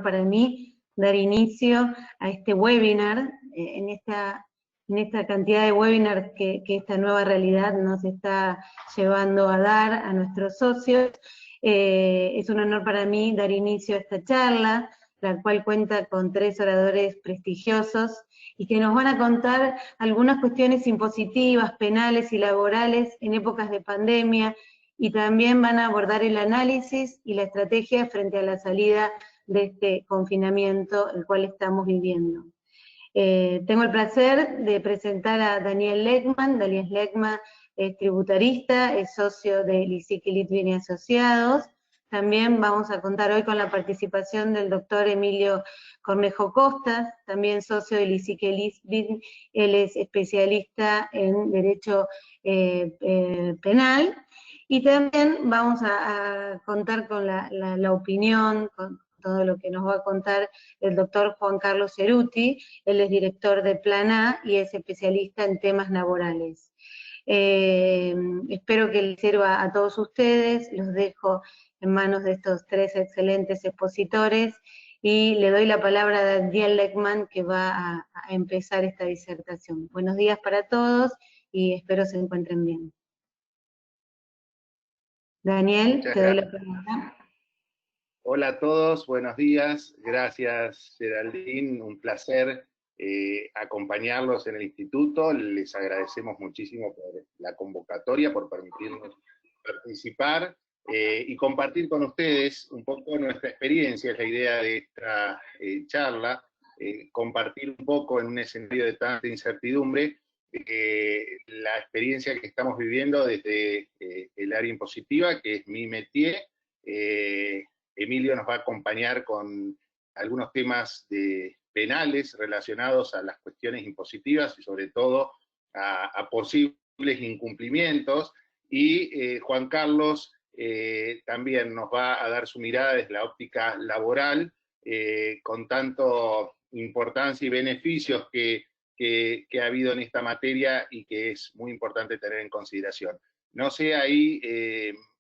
para mí dar inicio a este webinar, en esta cantidad de webinars que esta nueva realidad nos está llevando a dar a nuestros socios. Es un honor para mí dar inicio a esta charla, la cual cuenta con 3 oradores prestigiosos, y que nos van a contar algunas cuestiones impositivas, penales y laborales en épocas de pandemia, y también van a abordar el análisis y la estrategia frente a la salida de este confinamiento el cual estamos viviendo. Tengo el placer de presentar a Daniel Leckman. Daniel Leckman es tributarista, es socio de Lisique Litvin y Asociados. También vamos a contar hoy con la participación del doctor Emilio Cornejo Costas, también socio de Lisique Litvin. Él es especialista en Derecho Penal. Y también vamos a contar con la opinión, con todo lo que nos va a contar el doctor Juan Carlos Ceruti. Él es director de Plan A y es especialista en temas laborales. Espero que les sirva a todos ustedes, los dejo en manos de estos 3 excelentes expositores, y le doy la palabra a Daniel Leckman, que va a empezar esta disertación. Buenos días para todos, y espero se encuentren bien. Daniel, te doy la palabra. Hola a todos, buenos días, gracias Geraldine, un placer acompañarlos en el instituto, les agradecemos muchísimo por la convocatoria, por permitirnos participar y compartir con ustedes un poco nuestra experiencia. Es la idea de esta charla, compartir un poco en un escenario de tanta incertidumbre la experiencia que estamos viviendo desde el área impositiva, que es mi métier. Emilio nos va a acompañar con algunos temas penales relacionados a las cuestiones impositivas y sobre todo a posibles incumplimientos, y Juan Carlos también nos va a dar su mirada desde la óptica laboral, con tanto importancia y beneficios que ha habido en esta materia y que es muy importante tener en consideración. No sé, ahí,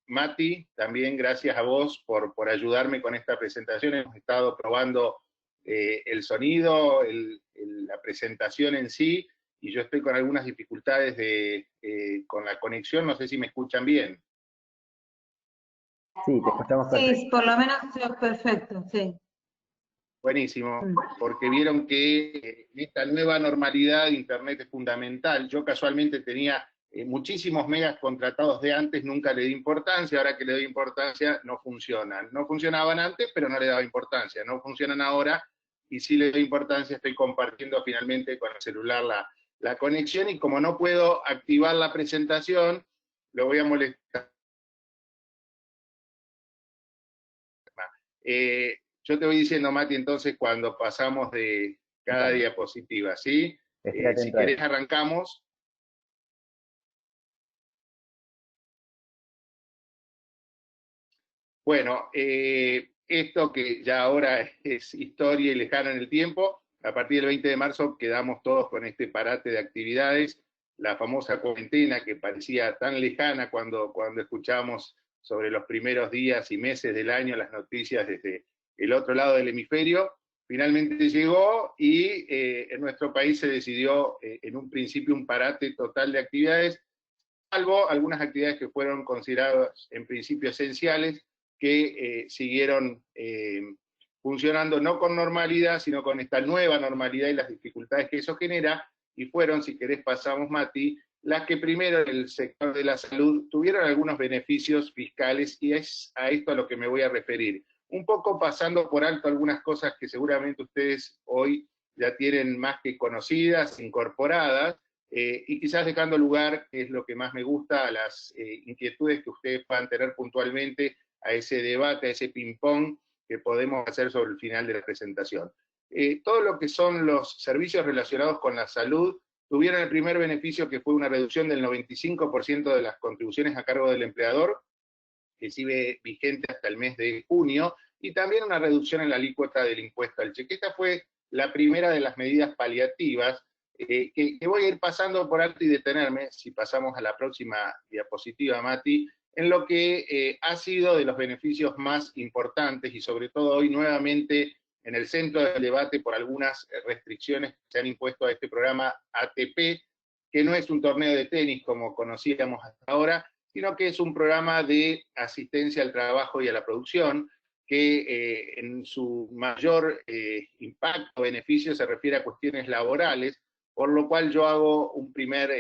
Mati, también gracias a vos por ayudarme con esta presentación. Hemos estado probando el sonido, la presentación en sí, y yo estoy con algunas dificultades con la conexión. No sé si me escuchan bien. Sí, te escuchamos perfecto. Sí, por lo menos es perfecto, sí. Buenísimo, porque vieron que esta nueva normalidad de Internet es fundamental. Yo casualmente tenía muchísimos megas contratados de antes, nunca le di importancia, ahora que le doy importancia no funcionan. No funcionaban antes, pero no le daba importancia. No funcionan ahora, y sí le doy importancia, estoy compartiendo finalmente con el celular la conexión, y como no puedo activar la presentación, lo voy a molestar. Yo te voy diciendo, Mati, entonces, cuando pasamos de cada diapositiva, ¿sí? Si querés arrancamos. Bueno, esto que ya ahora es historia y lejana en el tiempo, a partir del 20 de marzo quedamos todos con este parate de actividades, la famosa cuarentena que parecía tan lejana cuando escuchamos sobre los primeros días y meses del año las noticias desde el otro lado del hemisferio, finalmente llegó, y en nuestro país se decidió en un principio un parate total de actividades, salvo algunas actividades que fueron consideradas en principio esenciales, que siguieron funcionando no con normalidad, sino con esta nueva normalidad y las dificultades que eso genera, y fueron, si querés pasamos, Mati, las que primero en el sector de la salud tuvieron algunos beneficios fiscales, y es a esto a lo que me voy a referir. Un poco pasando por alto algunas cosas que seguramente ustedes hoy ya tienen más que conocidas, incorporadas, y quizás dejando lugar, que es lo que más me gusta, a las inquietudes que ustedes puedan tener puntualmente, a ese debate, a ese ping-pong que podemos hacer sobre el final de la presentación. Todo lo que son los servicios relacionados con la salud tuvieron el primer beneficio, que fue una reducción del 95% de las contribuciones a cargo del empleador, que sigue vigente hasta el mes de junio, y también una reducción en la alícuota del impuesto al cheque. Esta fue la primera de las medidas paliativas, que voy a ir pasando por alto y detenerme, si pasamos a la próxima diapositiva, Mati, en lo que ha sido de los beneficios más importantes, y sobre todo hoy nuevamente en el centro del debate por algunas restricciones que se han impuesto a este programa ATP, que no es un torneo de tenis como conocíamos hasta ahora, sino que es un programa de asistencia al trabajo y a la producción, que en su mayor impacto, beneficio, se refiere a cuestiones laborales, por lo cual yo hago un primer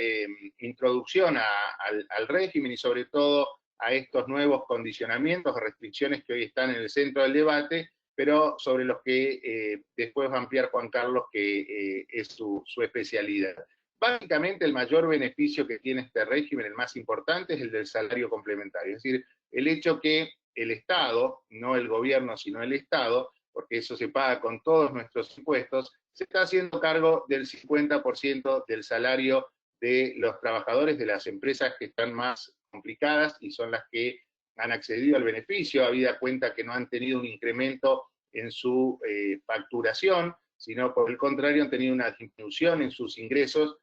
introducción al régimen y sobre todo a estos nuevos condicionamientos o restricciones que hoy están en el centro del debate, pero sobre los que después va a ampliar Juan Carlos, que es su especialidad. Básicamente el mayor beneficio que tiene este régimen, el más importante, es el del salario complementario, es decir, el hecho que el Estado, no el gobierno, sino el Estado, porque eso se paga con todos nuestros impuestos, se está haciendo cargo del 50% del salario de los trabajadores de las empresas que están más complicadas y son las que han accedido al beneficio, habida cuenta que no han tenido un incremento en su facturación, sino por el contrario han tenido una disminución en sus ingresos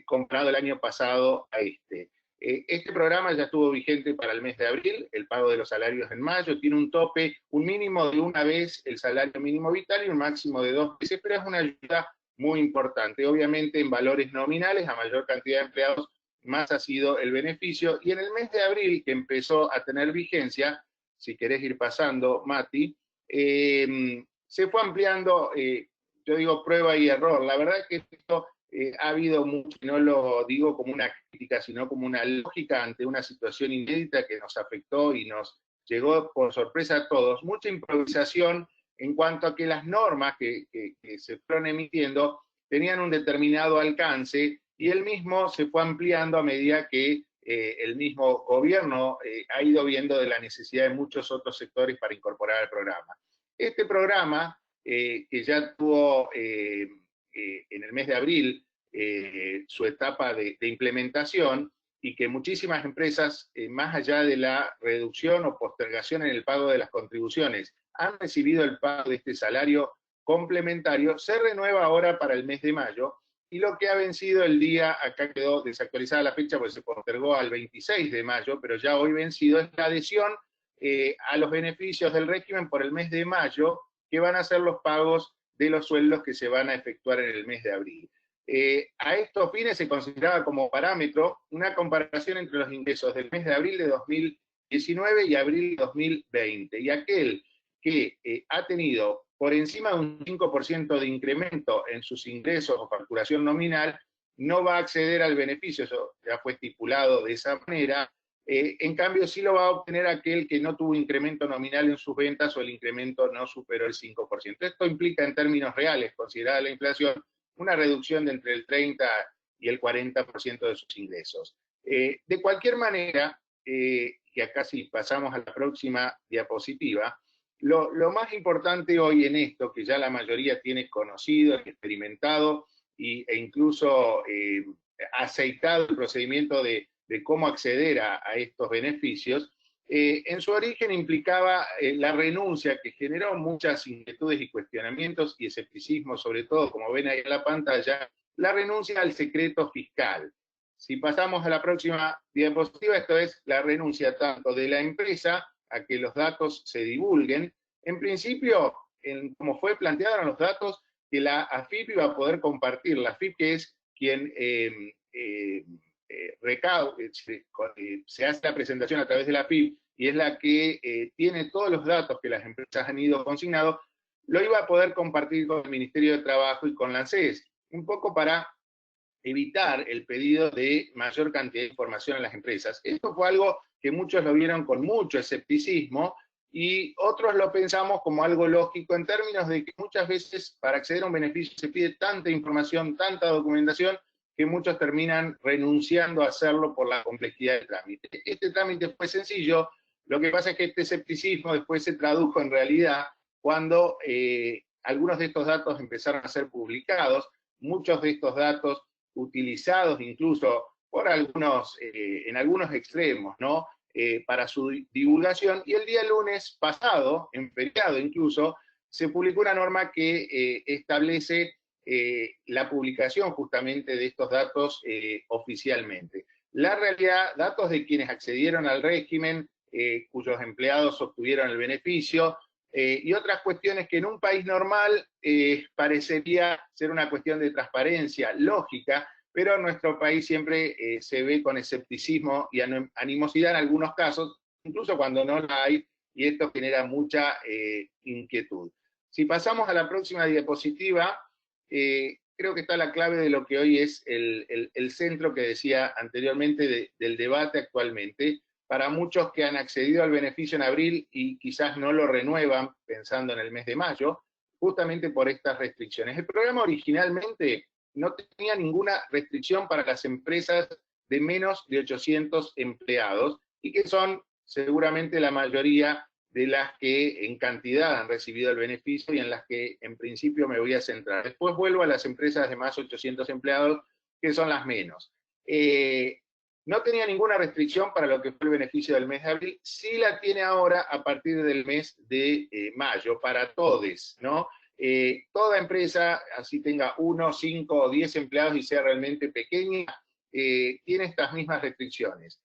comparado el año pasado a este. Este programa ya estuvo vigente para el mes de abril, el pago de los salarios en mayo, tiene un tope, un mínimo de una vez el salario mínimo vital y un máximo de 2 veces, pero es una ayuda muy importante. Obviamente en valores nominales, a mayor cantidad de empleados, más ha sido el beneficio. Y en el mes de abril, que empezó a tener vigencia, si querés ir pasando, Mati, se fue ampliando, yo digo prueba y error. La verdad es que esto ha habido mucho, no lo digo como una crítica, sino como una lógica ante una situación inédita que nos afectó y nos llegó por sorpresa a todos. Mucha improvisación en cuanto a que las normas que se fueron emitiendo tenían un determinado alcance y el mismo se fue ampliando a medida que el mismo gobierno ha ido viendo de la necesidad de muchos otros sectores para incorporar al programa. Este programa, que ya tuvo en el mes de abril su etapa de implementación y que muchísimas empresas, más allá de la reducción o postergación en el pago de las contribuciones, han recibido el pago de este salario complementario, se renueva ahora para el mes de mayo, y lo que ha vencido el día, acá quedó desactualizada la fecha porque se postergó al 26 de mayo, pero ya hoy vencido, es la adhesión a los beneficios del régimen por el mes de mayo, que van a ser los pagos de los sueldos que se van a efectuar en el mes de abril. A estos fines se consideraba como parámetro una comparación entre los ingresos del mes de abril de 2019 y abril de 2020, y aquel que ha tenido por encima de un 5% de incremento en sus ingresos o facturación nominal, no va a acceder al beneficio, eso ya fue estipulado de esa manera. En cambio, sí lo va a obtener aquel que no tuvo incremento nominal en sus ventas o el incremento no superó el 5%. Esto implica en términos reales, considerada la inflación, una reducción de entre el 30 y el 40% de sus ingresos. De cualquier manera, y acá sí pasamos a la próxima diapositiva, lo más importante hoy en esto, que ya la mayoría tiene conocido, experimentado e incluso aceitado el procedimiento de cómo acceder a estos beneficios, en su origen implicaba la renuncia, que generó muchas inquietudes y cuestionamientos y escepticismo, sobre todo, como ven ahí en la pantalla, la renuncia al secreto fiscal. Si pasamos a la próxima diapositiva, esto es la renuncia tanto de la empresa a que los datos se divulguen. En principio, como fue planteado, eran los datos que la AFIP iba a poder compartir. La AFIP, que es quien se hace la presentación a través de la AFIP y es la que tiene todos los datos que las empresas han ido consignando, lo iba a poder compartir con el Ministerio de Trabajo y con la ANSES, un poco para evitar el pedido de mayor cantidad de información a las empresas. Esto fue algo que muchos lo vieron con mucho escepticismo y otros lo pensamos como algo lógico en términos de que muchas veces para acceder a un beneficio se pide tanta información, tanta documentación, que muchos terminan renunciando a hacerlo por la complejidad del trámite. Este trámite fue sencillo, lo que pasa es que este escepticismo después se tradujo en realidad cuando algunos de estos datos empezaron a ser publicados, muchos de estos datos utilizados incluso por algunos, en algunos extremos, ¿no? Para su divulgación, y el día lunes pasado, en feriado incluso, se publicó una norma que establece la publicación justamente de estos datos oficialmente. La realidad, datos de quienes accedieron al régimen, cuyos empleados obtuvieron el beneficio, y otras cuestiones que en un país normal parecería ser una cuestión de transparencia lógica, pero en nuestro país siempre se ve con escepticismo y animosidad en algunos casos, incluso cuando no la hay, y esto genera mucha inquietud. Si pasamos a la próxima diapositiva, creo que está la clave de lo que hoy es el centro que decía anteriormente del debate actualmente. Para muchos que han accedido al beneficio en abril y quizás no lo renuevan pensando en el mes de mayo, justamente por estas restricciones. El programa originalmente no tenía ninguna restricción para las empresas de menos de 800 empleados, y que son seguramente la mayoría de las que en cantidad han recibido el beneficio y en las que en principio me voy a centrar. Después vuelvo a las empresas de más de 800 empleados, que son las menos. No tenía ninguna restricción para lo que fue el beneficio del mes de abril, sí la tiene ahora a partir del mes de mayo, para todos, ¿no? Toda empresa, así tenga 1, 5 o 10 empleados y sea realmente pequeña, tiene estas mismas restricciones.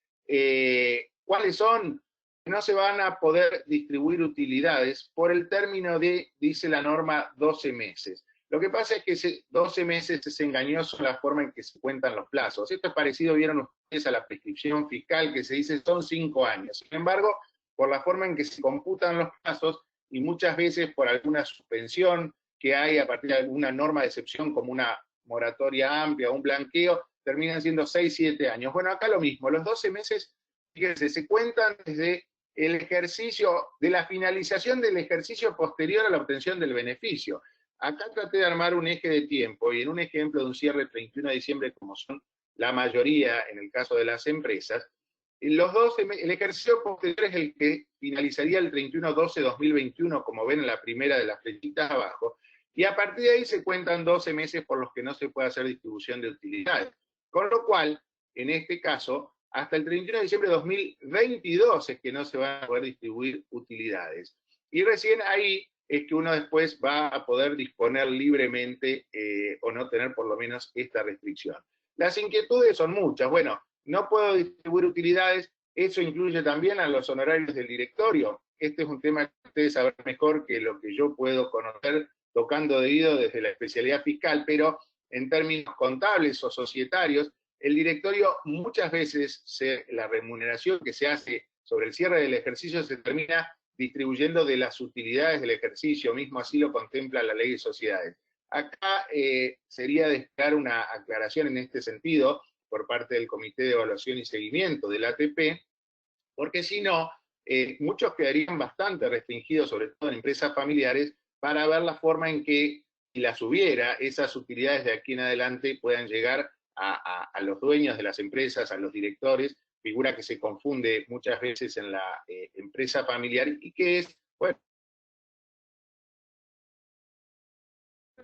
¿Cuáles son? No se van a poder distribuir utilidades por el término de, dice la norma, 12 meses. Lo que pasa es que 12 meses es engañoso la forma en que se cuentan los plazos. Esto es parecido, vieron ustedes, a la prescripción fiscal, que se dice son 5 años. Sin embargo, por la forma en que se computan los plazos, y muchas veces por alguna suspensión que hay a partir de alguna norma de excepción, como una moratoria amplia o un blanqueo, terminan siendo 6, 7 años. Bueno, acá lo mismo, los 12 meses, fíjense, se cuentan desde el ejercicio, de la finalización del ejercicio posterior a la obtención del beneficio. Acá traté de armar un eje de tiempo, y en un ejemplo de un cierre el 31 de diciembre, como son la mayoría en el caso de las empresas, el ejercicio posterior es el que finalizaría el 31/12/2021, como ven en la primera de las flechitas abajo, y a partir de ahí se cuentan 12 meses por los que no se puede hacer distribución de utilidades. Con lo cual, en este caso, hasta el 31 de diciembre de 2022 es que no se van a poder distribuir utilidades. Y recién ahí es que uno después va a poder disponer libremente o no tener por lo menos esta restricción. Las inquietudes son muchas. Bueno, no puedo distribuir utilidades, eso incluye también a los honorarios del directorio. Este es un tema que ustedes sabrán mejor que lo que yo puedo conocer tocando de oído desde la especialidad fiscal, pero en términos contables o societarios, el directorio muchas veces la remuneración que se hace sobre el cierre del ejercicio se termina distribuyendo de las utilidades del ejercicio, mismo así lo contempla la ley de sociedades. Acá sería de esperar una aclaración en este sentido por parte del Comité de Evaluación y Seguimiento del ATP, porque si no, muchos quedarían bastante restringidos, sobre todo en empresas familiares, para ver la forma en que, si las hubiera, esas utilidades de aquí en adelante puedan llegar a los dueños de las empresas, a los directores, figura que se confunde muchas veces en la empresa familiar y que es, bueno,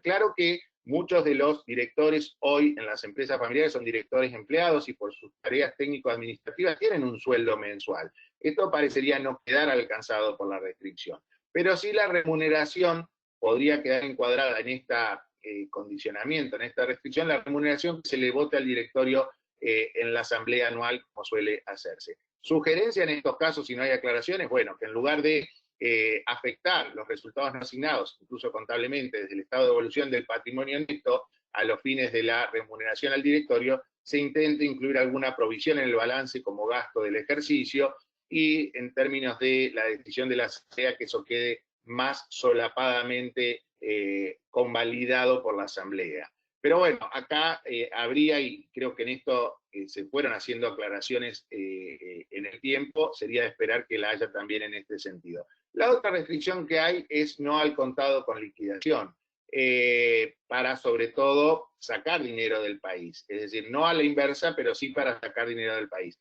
claro que muchos de los directores hoy en las empresas familiares son directores empleados y por sus tareas técnico-administrativas tienen un sueldo mensual. Esto parecería no quedar alcanzado por la restricción. Pero sí la remuneración podría quedar encuadrada en este condicionamiento, en esta restricción, la remuneración que se le vote al directorio en la asamblea anual, como suele hacerse. Sugerencia en estos casos, si no hay aclaraciones, bueno, que en lugar de afectar los resultados no asignados, incluso contablemente, desde el estado de evolución del patrimonio neto a los fines de la remuneración al directorio, se intente incluir alguna provisión en el balance como gasto del ejercicio, y en términos de la decisión de la asamblea, que eso quede más solapadamente convalidado por la asamblea. Pero bueno, acá habría, y creo que en esto se fueron haciendo aclaraciones en el tiempo, sería de esperar que la haya también en este sentido. La otra restricción que hay es no al contado con liquidación, para sobre todo sacar dinero del país, es decir, no a la inversa, pero sí para sacar dinero del país.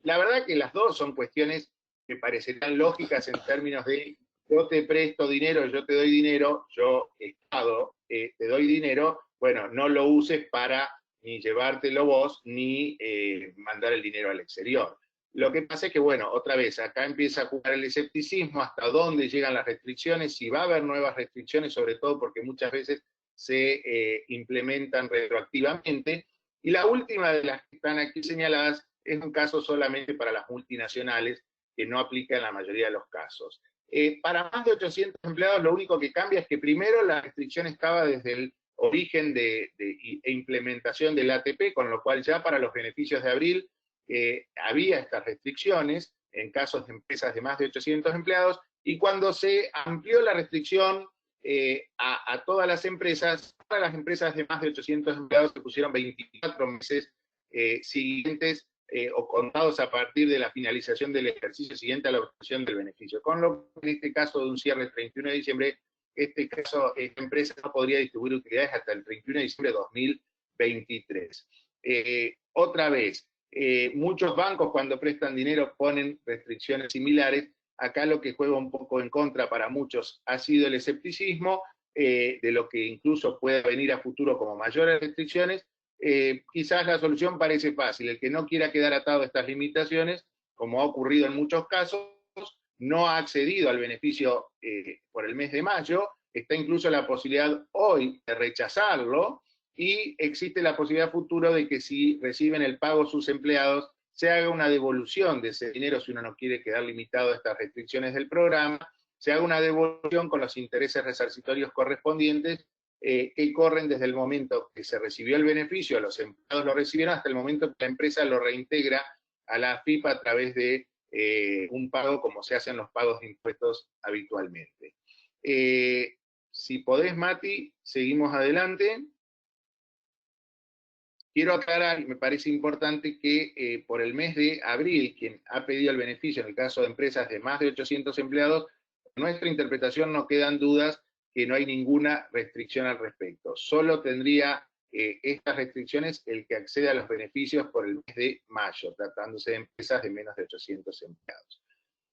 La verdad que las dos son cuestiones que parecerían lógicas en términos de yo te presto dinero, yo te doy dinero, yo, Estado, te doy dinero, bueno, no lo uses para ni llevártelo vos, ni mandar el dinero al exterior. Lo que pasa es que, bueno, otra vez, acá empieza a jugar el escepticismo, hasta dónde llegan las restricciones, si va a haber nuevas restricciones, sobre todo porque muchas veces se implementan retroactivamente. Y la última de las que están aquí señaladas es un caso solamente para las multinacionales, que no aplica en la mayoría de los casos. Para más de 800 empleados lo único que cambia es que primero la restricción estaba desde el origen e implementación del ATP, con lo cual ya para los beneficios de abril había estas restricciones en casos de empresas de más de 800 empleados, y cuando se amplió la restricción a todas las empresas, para las empresas de más de 800 empleados se pusieron 24 meses siguientes o contados a partir de la finalización del ejercicio siguiente a la obtención del beneficio. Con lo que en este caso de un cierre el 31 de diciembre, esta empresa no podría distribuir utilidades hasta el 31 de diciembre de 2023. Otra vez, muchos bancos cuando prestan dinero ponen restricciones similares. Acá lo que juega un poco en contra para muchos ha sido el escepticismo de lo que incluso puede venir a futuro como mayores restricciones. Quizás la solución parece fácil: el que no quiera quedar atado a estas limitaciones, como ha ocurrido en muchos casos, no ha accedido al beneficio por el mes de mayo, está incluso la posibilidad hoy de rechazarlo, y existe la posibilidad futuro de que si reciben el pago sus empleados, se haga una devolución de ese dinero, si uno no quiere quedar limitado a estas restricciones del programa, se haga una devolución con los intereses resarcitorios correspondientes, que corren desde el momento que se recibió el beneficio, los empleados lo recibieron, hasta el momento que la empresa lo reintegra a la AFIP a través de un pago como se hacen los pagos de impuestos habitualmente. Si podés, Mati, seguimos adelante. Quiero aclarar, y me parece importante, que por el mes de abril, quien ha pedido el beneficio, en el caso de empresas de más de 800 empleados, en nuestra interpretación no quedan dudas que no hay ninguna restricción al respecto. Solo tendría estas restricciones el que accede a los beneficios por el mes de mayo, tratándose de empresas de menos de 800 empleados.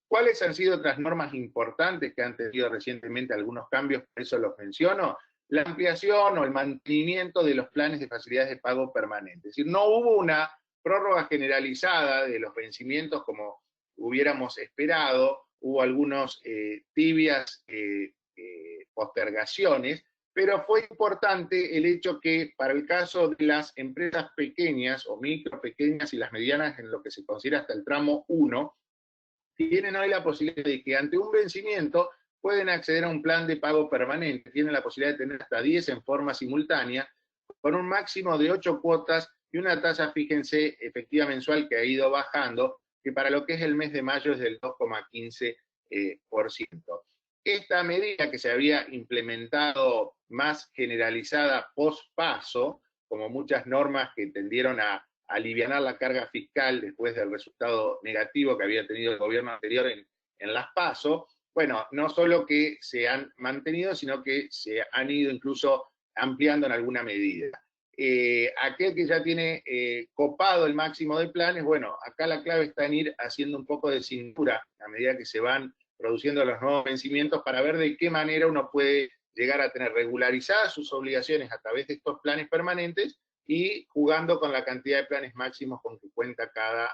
¿Cuáles han sido otras normas importantes que han tenido recientemente algunos cambios? Por eso los menciono. La ampliación o el mantenimiento de los planes de facilidades de pago permanente. Es decir, no hubo una prórroga generalizada de los vencimientos como hubiéramos esperado, hubo algunos tibias postergaciones, pero fue importante el hecho que para el caso de las empresas pequeñas o micro, pequeñas y las medianas, en lo que se considera hasta el tramo 1, tienen hoy la posibilidad de que ante un vencimiento pueden acceder a un plan de pago permanente, tienen la posibilidad de tener hasta 10 en forma simultánea, con un máximo de 8 cuotas y una tasa, fíjense, efectiva mensual que ha ido bajando, que para lo que es el mes de mayo es del 2,15%. Esta medida que se había implementado más generalizada post-paso, como muchas normas que tendieron a aliviar la carga fiscal después del resultado negativo que había tenido el gobierno anterior en las PASO, bueno, no solo que se han mantenido, sino que se han ido incluso ampliando en alguna medida. Aquel que ya tiene copado el máximo de planes, bueno, acá la clave está en ir haciendo un poco de cintura a medida que se van produciendo los nuevos vencimientos, para ver de qué manera uno puede llegar a tener regularizadas sus obligaciones a través de estos planes permanentes y jugando con la cantidad de planes máximos con que cuenta cada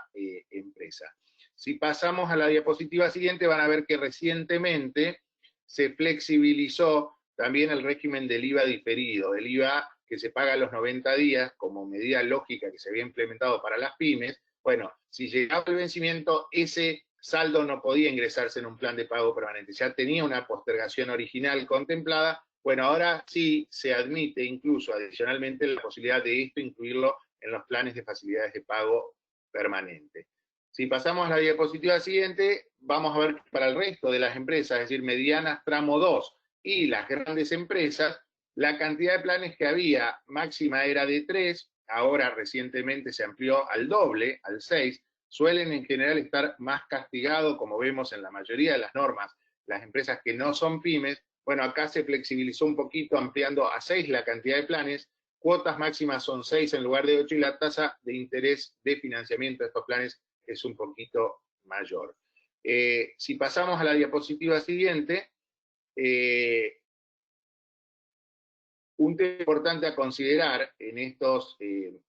empresa. Si pasamos a la diapositiva siguiente, van a ver que recientemente se flexibilizó también el régimen del IVA diferido, el IVA que se paga a los 90 días como medida lógica que se había implementado para las pymes. Bueno, si llegaba el vencimiento, ese saldo no podía ingresarse en un plan de pago permanente, ya tenía una postergación original contemplada. Bueno, ahora sí se admite incluso adicionalmente la posibilidad de esto incluirlo en los planes de facilidades de pago permanente. Si pasamos a la diapositiva siguiente, vamos a ver que para el resto de las empresas, es decir, medianas tramo 2 y las grandes empresas, la cantidad de planes que había máxima era de 3, ahora recientemente se amplió al doble, al 6, suelen en general estar más castigados, como vemos en la mayoría de las normas, las empresas que no son pymes. Bueno, acá se flexibilizó un poquito ampliando a 6 la cantidad de planes, cuotas máximas son 6 en lugar de 8 y la tasa de interés de financiamiento de estos planes es un poquito mayor. Si pasamos a la diapositiva siguiente, un tema importante a considerar en estos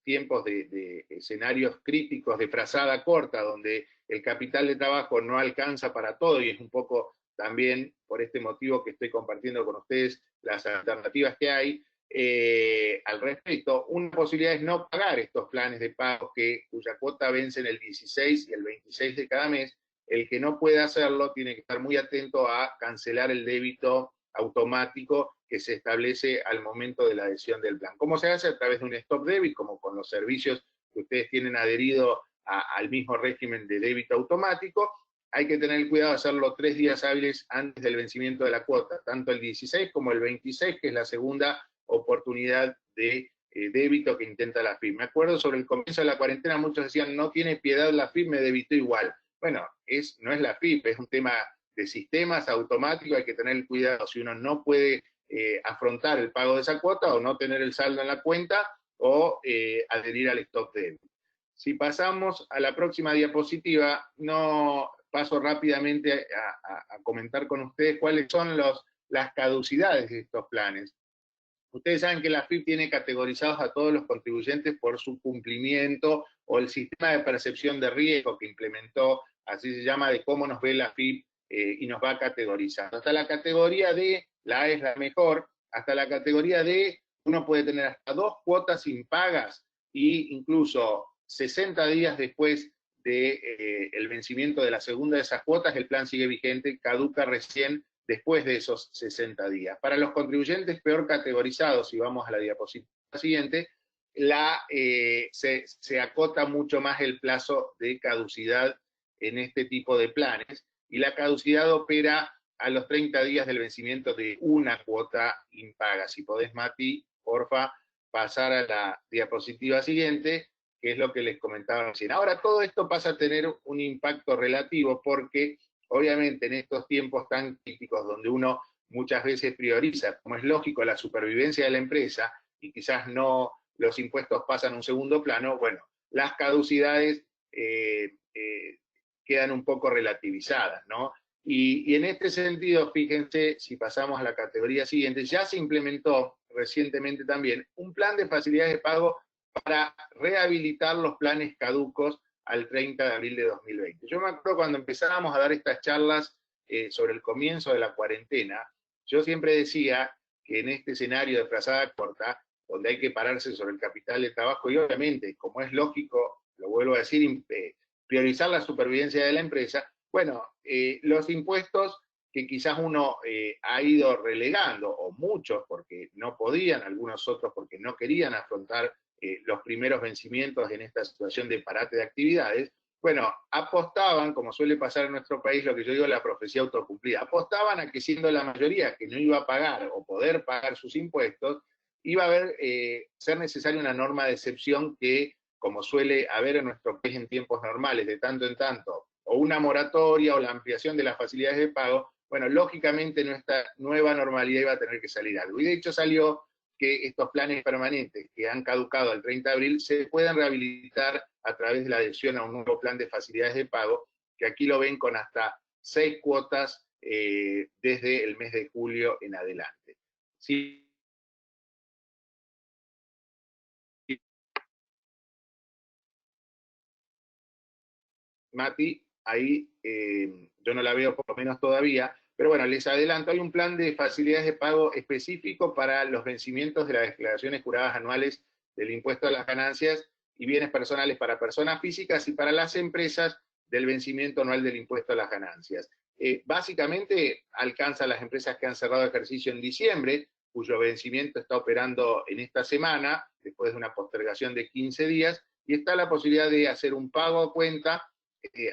tiempos de escenarios críticos de frazada corta, donde el capital de trabajo no alcanza para todo, y es un poco también por este motivo que estoy compartiendo con ustedes las alternativas que hay al respecto. Una posibilidad es no pagar estos planes de pagos cuya cuota vence en el 16 y el 26 de cada mes. el que no puede hacerlo tiene que estar muy atento a cancelar el débito automático que se establece al momento de la adhesión del plan. ¿Cómo se hace? A través de un stop debit, como con los servicios que ustedes tienen adherido al mismo régimen de débito automático. Hay que tener el cuidado de hacerlo 3 días hábiles antes del vencimiento de la cuota, tanto el 16 como el 26, que es la segunda oportunidad de débito que intenta la FIP. Me acuerdo sobre el comienzo de la cuarentena, muchos decían, no tiene piedad la FIP, me debitó igual. Bueno, no es la FIP, es un tema de sistemas automáticos, hay que tener cuidado si uno no puede afrontar el pago de esa cuota o no tener el saldo en la cuenta o adherir al stop debit. Si pasamos a la próxima diapositiva, no paso rápidamente a comentar con ustedes cuáles son las caducidades de estos planes. Ustedes saben que la FIP tiene categorizados a todos los contribuyentes por su cumplimiento o el sistema de percepción de riesgo que implementó, así se llama, de cómo nos ve la FIP y nos va categorizando. Hasta la categoría D, la A es la mejor, hasta la categoría D uno puede tener hasta 2 cuotas impagas e incluso 60 días después del vencimiento de la segunda de esas cuotas, el plan sigue vigente, caduca recién después de esos 60 días. Para los contribuyentes peor categorizados, si vamos a la diapositiva siguiente, se acota mucho más el plazo de caducidad en este tipo de planes, y la caducidad opera a los 30 días del vencimiento de una cuota impaga. Si podés, Mati, porfa, pasar a la diapositiva siguiente, que es lo que les comentaba recién. Ahora, todo esto pasa a tener un impacto relativo porque obviamente en estos tiempos tan críticos donde uno muchas veces prioriza, como es lógico, la supervivencia de la empresa y quizás no los impuestos pasan a un segundo plano, bueno, las caducidades quedan un poco relativizadas, ¿no? Y en este sentido, fíjense, si pasamos a la categoría siguiente, ya se implementó recientemente también un plan de facilidades de pago para rehabilitar los planes caducos al 30 de abril de 2020. Yo me acuerdo cuando empezábamos a dar estas charlas sobre el comienzo de la cuarentena, yo siempre decía que en este escenario de frazada corta, donde hay que pararse sobre el capital de trabajo y obviamente, como es lógico, lo vuelvo a decir, priorizar la supervivencia de la empresa, bueno, los impuestos que quizás uno ha ido relegando, o muchos porque no podían, algunos otros porque no querían afrontar los primeros vencimientos en esta situación de parate de actividades, bueno, apostaban, como suele pasar en nuestro país, lo que yo digo la profecía autocumplida, apostaban a que siendo la mayoría que no iba a pagar o poder pagar sus impuestos, iba a ser necesaria una norma de excepción que, como suele haber en nuestro país en tiempos normales, de tanto en tanto, o una moratoria o la ampliación de las facilidades de pago, bueno, lógicamente nuestra nueva normalidad iba a tener que salir algo. Y de hecho salió que estos planes permanentes que han caducado el 30 de abril se puedan rehabilitar a través de la adhesión a un nuevo plan de facilidades de pago, que aquí lo ven con hasta 6 cuotas desde el mes de julio en adelante. Sí. Mati, ahí yo no la veo por lo menos todavía, pero bueno, les adelanto, hay un plan de facilidades de pago específico para los vencimientos de las declaraciones juradas anuales del impuesto a las ganancias y bienes personales para personas físicas y para las empresas del vencimiento anual del impuesto a las ganancias. Básicamente alcanza a las empresas que han cerrado ejercicio en diciembre, cuyo vencimiento está operando en esta semana, después de una postergación de 15 días, y está la posibilidad de hacer un pago a cuenta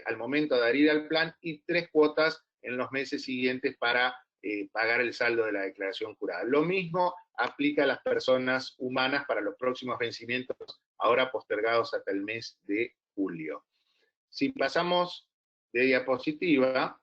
al momento de adherir al plan y 3 cuotas en los meses siguientes para pagar el saldo de la declaración jurada. Lo mismo aplica a las personas humanas para los próximos vencimientos, ahora postergados hasta el mes de julio. Si pasamos de diapositiva,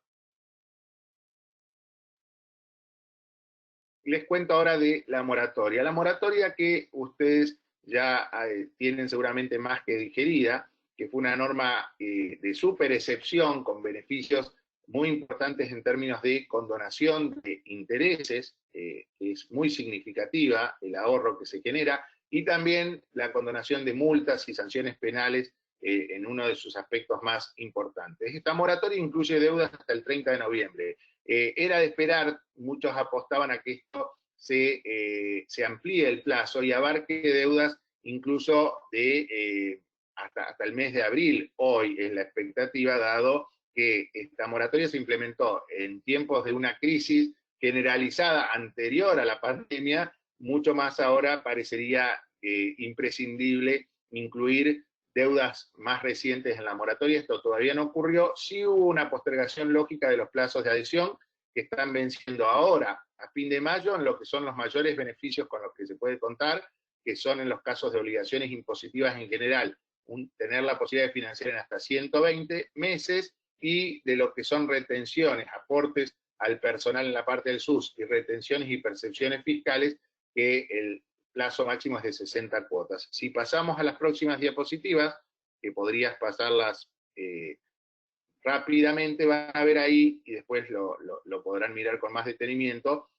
les cuento ahora de la moratoria. La moratoria que ustedes ya tienen seguramente más que digerida, que fue una norma de súper excepción con beneficios muy importantes en términos de condonación de intereses, que es muy significativa el ahorro que se genera, y también la condonación de multas y sanciones penales en uno de sus aspectos más importantes. Esta moratoria incluye deudas hasta el 30 de noviembre. Era de esperar, muchos apostaban a que esto se amplíe el plazo y abarque deudas incluso de hasta el mes de abril. Hoy es la expectativa, dado que esta moratoria se implementó en tiempos de una crisis generalizada anterior a la pandemia, mucho más ahora parecería imprescindible incluir deudas más recientes en la moratoria. Esto todavía no ocurrió. Sí hubo una postergación lógica de los plazos de adhesión que están venciendo ahora a fin de mayo, en lo que son los mayores beneficios con los que se puede contar, que son en los casos de obligaciones impositivas en general, tener la posibilidad de financiar en hasta 120 meses, y de lo que son retenciones, aportes al personal en la parte del SUS y retenciones y percepciones fiscales, que el plazo máximo es de 60 cuotas. Si pasamos a las próximas diapositivas, que podrías pasarlas rápidamente, van a ver ahí, y después lo podrán mirar con más detenimiento,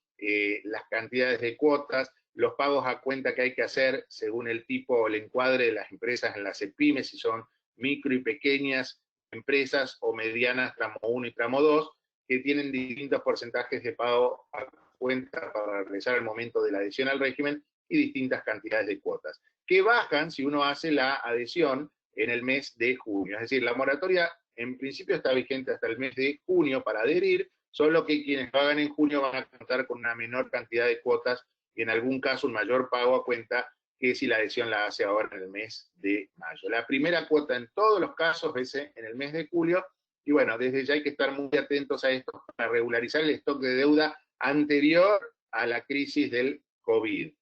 las cantidades de cuotas, los pagos a cuenta que hay que hacer según el tipo o el encuadre de las empresas en las EPIMES, si son micro y pequeñas empresas o medianas tramo 1 y tramo 2, que tienen distintos porcentajes de pago a cuenta para realizar el momento de la adhesión al régimen y distintas cantidades de cuotas, que bajan si uno hace la adhesión en el mes de junio. Es decir, la moratoria en principio está vigente hasta el mes de junio para adherir, solo que quienes lo hagan en junio van a contar con una menor cantidad de cuotas y en algún caso un mayor pago a cuenta que si la adhesión la hace ahora en el mes de mayo. La primera cuota en todos los casos es en el mes de julio, y bueno, desde ya hay que estar muy atentos a esto para regularizar el stock de deuda anterior a la crisis del COVID.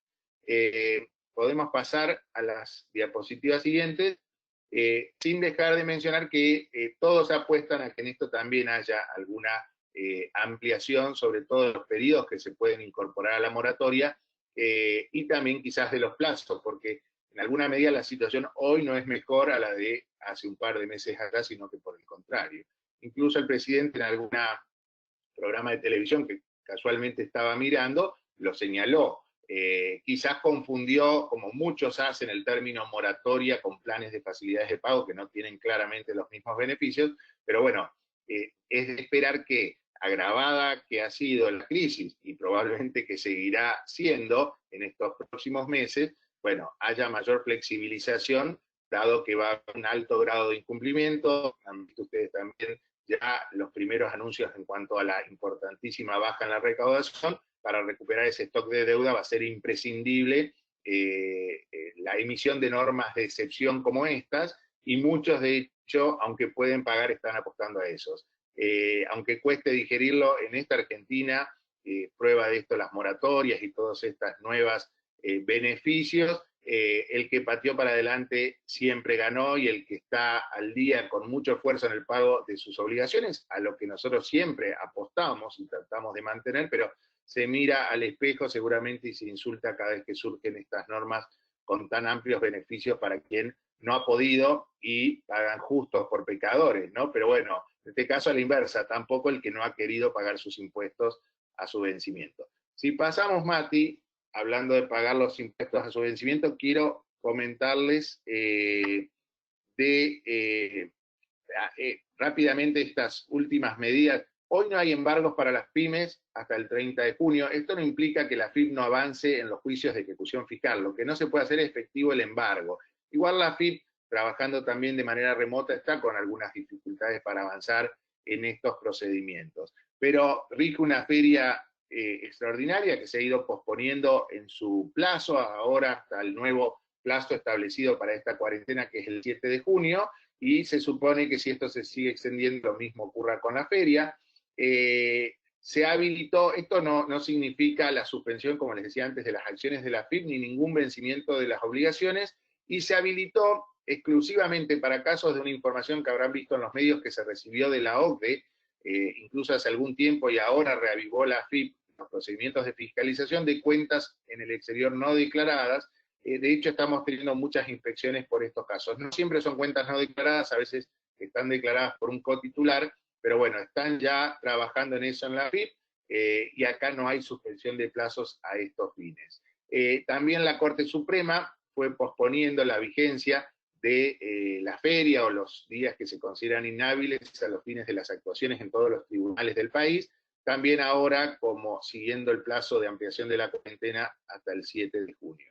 Podemos pasar a las diapositivas siguientes, sin dejar de mencionar que todos apuestan a que en esto también haya alguna ampliación, sobre todo de los periodos que se pueden incorporar a la moratoria, y también quizás de los plazos, porque en alguna medida la situación hoy no es mejor a la de hace un par de meses atrás, sino que por el contrario. Incluso el presidente en algún programa de televisión que casualmente estaba mirando, lo señaló. Quizás confundió, como muchos hacen, el término moratoria con planes de facilidades de pago que no tienen claramente los mismos beneficios, pero bueno, es de esperar que, agravada que ha sido la crisis y probablemente que seguirá siendo en estos próximos meses, bueno, haya mayor flexibilización, dado que va a haber un alto grado de incumplimiento. Han visto ustedes también ya los primeros anuncios en cuanto a la importantísima baja en la recaudación. Para recuperar ese stock de deuda va a ser imprescindible la emisión de normas de excepción como estas, y muchos de hecho, aunque pueden pagar, están apostando a esos. Aunque cueste digerirlo, en esta Argentina, prueba de esto las moratorias y todas estas nuevas beneficios, el que pateó para adelante siempre ganó, y el que está al día con mucho esfuerzo en el pago de sus obligaciones, a lo que nosotros siempre apostamos y tratamos de mantener, pero se mira al espejo seguramente y se insulta cada vez que surgen estas normas con tan amplios beneficios para quien no ha podido, y pagan justos por pecadores, ¿no? Pero bueno, en este caso a la inversa, tampoco el que no ha querido pagar sus impuestos a su vencimiento. Si pasamos, Mati, hablando de pagar los impuestos a su vencimiento, quiero comentarles rápidamente estas últimas medidas. Hoy no hay embargos para las pymes hasta el 30 de junio. Esto no implica que la FIP no avance en los juicios de ejecución fiscal. Lo que no se puede hacer es efectivo el embargo. Igual la FIP, trabajando también de manera remota, está con algunas dificultades para avanzar en estos procedimientos. Pero rige una feria extraordinaria que se ha ido posponiendo en su plazo, ahora hasta el nuevo plazo establecido para esta cuarentena, que es el 7 de junio, y se supone que si esto se sigue extendiendo, lo mismo ocurra con la feria. Se habilitó, esto no significa la suspensión, como les decía antes, de las acciones de la FIP, ni ningún vencimiento de las obligaciones, y se habilitó exclusivamente para casos de una información que habrán visto en los medios que se recibió de la OCDE, incluso hace algún tiempo, y ahora reavivó la FIP los procedimientos de fiscalización de cuentas en el exterior no declaradas. De hecho, estamos teniendo muchas inspecciones por estos casos. No siempre son cuentas no declaradas, a veces están declaradas por un cotitular, pero bueno, están ya trabajando en eso en la FIP, y acá no hay suspensión de plazos a estos fines. También la Corte Suprema fue posponiendo la vigencia de la feria o los días que se consideran inhábiles a los fines de las actuaciones en todos los tribunales del país, también ahora como siguiendo el plazo de ampliación de la cuarentena hasta el 7 de junio.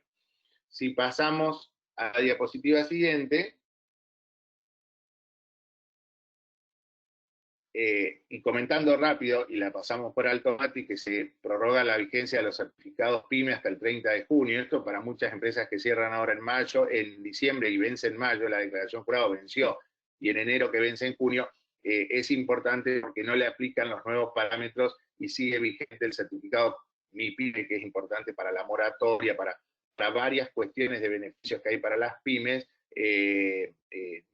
Si pasamos a la diapositiva siguiente, y comentando rápido, y la pasamos por alto, Mati, que se prorroga la vigencia de los certificados PYME hasta el 30 de junio. Esto para muchas empresas que cierran ahora en diciembre y vence en mayo, la declaración jurada venció, y en enero que vence en junio, es importante porque no le aplican los nuevos parámetros y sigue vigente el certificado MIPYME, que es importante para la moratoria, para varias cuestiones de beneficios que hay para las pymes.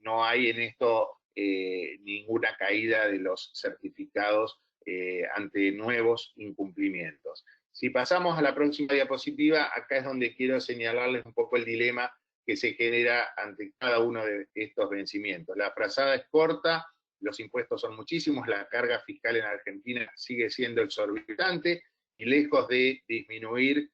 No hay en esto ninguna caída de los certificados ante nuevos incumplimientos. Si pasamos a la próxima diapositiva, acá es donde quiero señalarles un poco el dilema que se genera ante cada uno de estos vencimientos. La frazada es corta, los impuestos son muchísimos, la carga fiscal en Argentina sigue siendo exorbitante, y lejos de disminuir,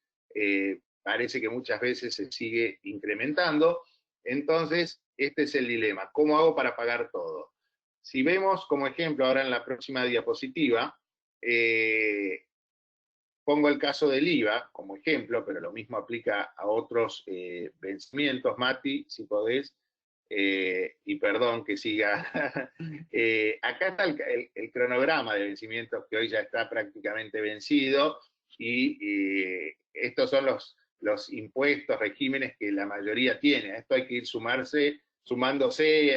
parece que muchas veces se sigue incrementando. Entonces, este es el dilema. ¿Cómo hago para pagar todo? Si vemos como ejemplo, ahora en la próxima diapositiva, pongo el caso del IVA como ejemplo, pero lo mismo aplica a otros vencimientos. Mati, si podés, y perdón que siga. Acá está el cronograma de vencimientos que hoy ya está prácticamente vencido, y estos son los impuestos, regímenes que la mayoría tiene. A esto hay que ir sumándose,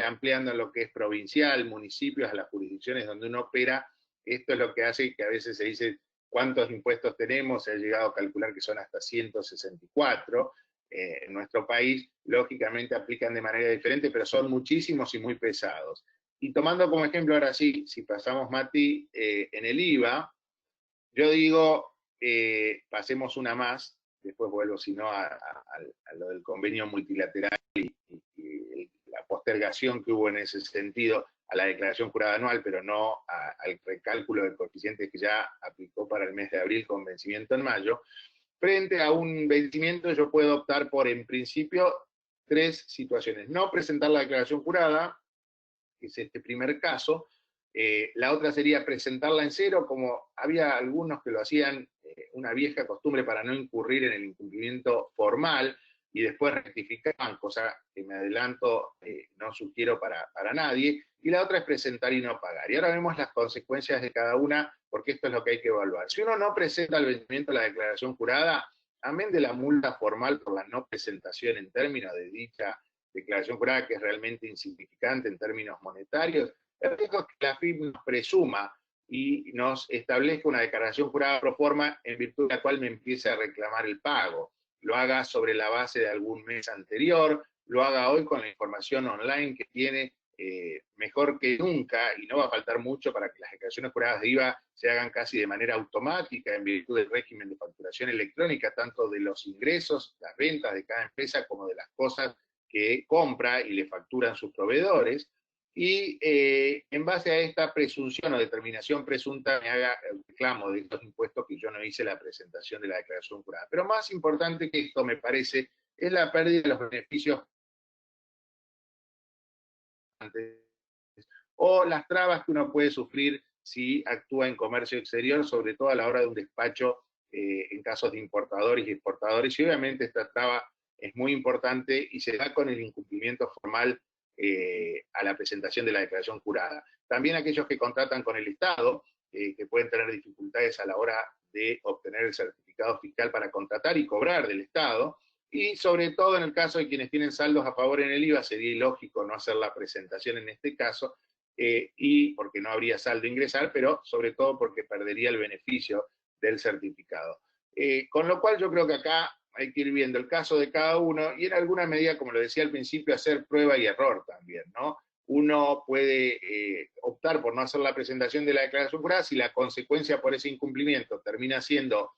ampliando lo que es provincial, municipios, a las jurisdicciones donde uno opera. Esto es lo que hace que a veces se dice cuántos impuestos tenemos, se ha llegado a calcular que son hasta 164. En nuestro país, lógicamente aplican de manera diferente, pero son muchísimos y muy pesados. Y tomando como ejemplo, ahora sí, si pasamos, Mati, en el IVA, yo digo, pasemos una más, después vuelvo, si no, a lo del convenio multilateral y la postergación que hubo en ese sentido a la declaración jurada anual, pero no al recálculo de coeficientes que ya aplicó para el mes de abril con vencimiento en mayo. Frente a un vencimiento, yo puedo optar por, en principio, 3 situaciones. No presentar la declaración jurada, que es este primer caso. La otra sería presentarla en cero, como había algunos que lo hacían, una vieja costumbre para no incurrir en el incumplimiento formal, y después rectificaban, cosa que me adelanto, no sugiero para nadie. Y la otra es presentar y no pagar. Y ahora vemos las consecuencias de cada una, porque esto es lo que hay que evaluar. Si uno no presenta al vencimiento de la declaración jurada, amén de la multa formal por la no presentación en términos de dicha declaración jurada, que es realmente insignificante en términos monetarios, el riesgo es que la FIP nos presuma y nos establezca una declaración jurada pro forma en virtud de la cual me empiece a reclamar el pago. Lo haga sobre la base de algún mes anterior, lo haga hoy con la información online que tiene, mejor que nunca, y no va a faltar mucho para que las declaraciones juradas de IVA se hagan casi de manera automática en virtud del régimen de facturación electrónica, tanto de los ingresos, las ventas de cada empresa, como de las cosas que compra y le facturan sus proveedores. Y en base a esta presunción o determinación presunta me haga el reclamo de estos impuestos que yo no hice la presentación de la declaración jurada. Pero más importante que esto, me parece, es la pérdida de los beneficios o las trabas que uno puede sufrir si actúa en comercio exterior, sobre todo a la hora de un despacho en casos de importadores y exportadores. Y obviamente esta traba es muy importante y se da con el incumplimiento formal a la presentación de la declaración jurada. También aquellos que contratan con el Estado, que pueden tener dificultades a la hora de obtener el certificado fiscal para contratar y cobrar del Estado, y sobre todo en el caso de quienes tienen saldos a favor en el IVA, sería ilógico no hacer la presentación en este caso, y porque no habría saldo a ingresar, pero sobre todo porque perdería el beneficio del certificado. Con lo cual yo creo que acá hay que ir viendo el caso de cada uno, y en alguna medida, como lo decía al principio, hacer prueba y error también, ¿no? Uno puede optar por no hacer la presentación de la declaración jurada si la consecuencia por ese incumplimiento termina siendo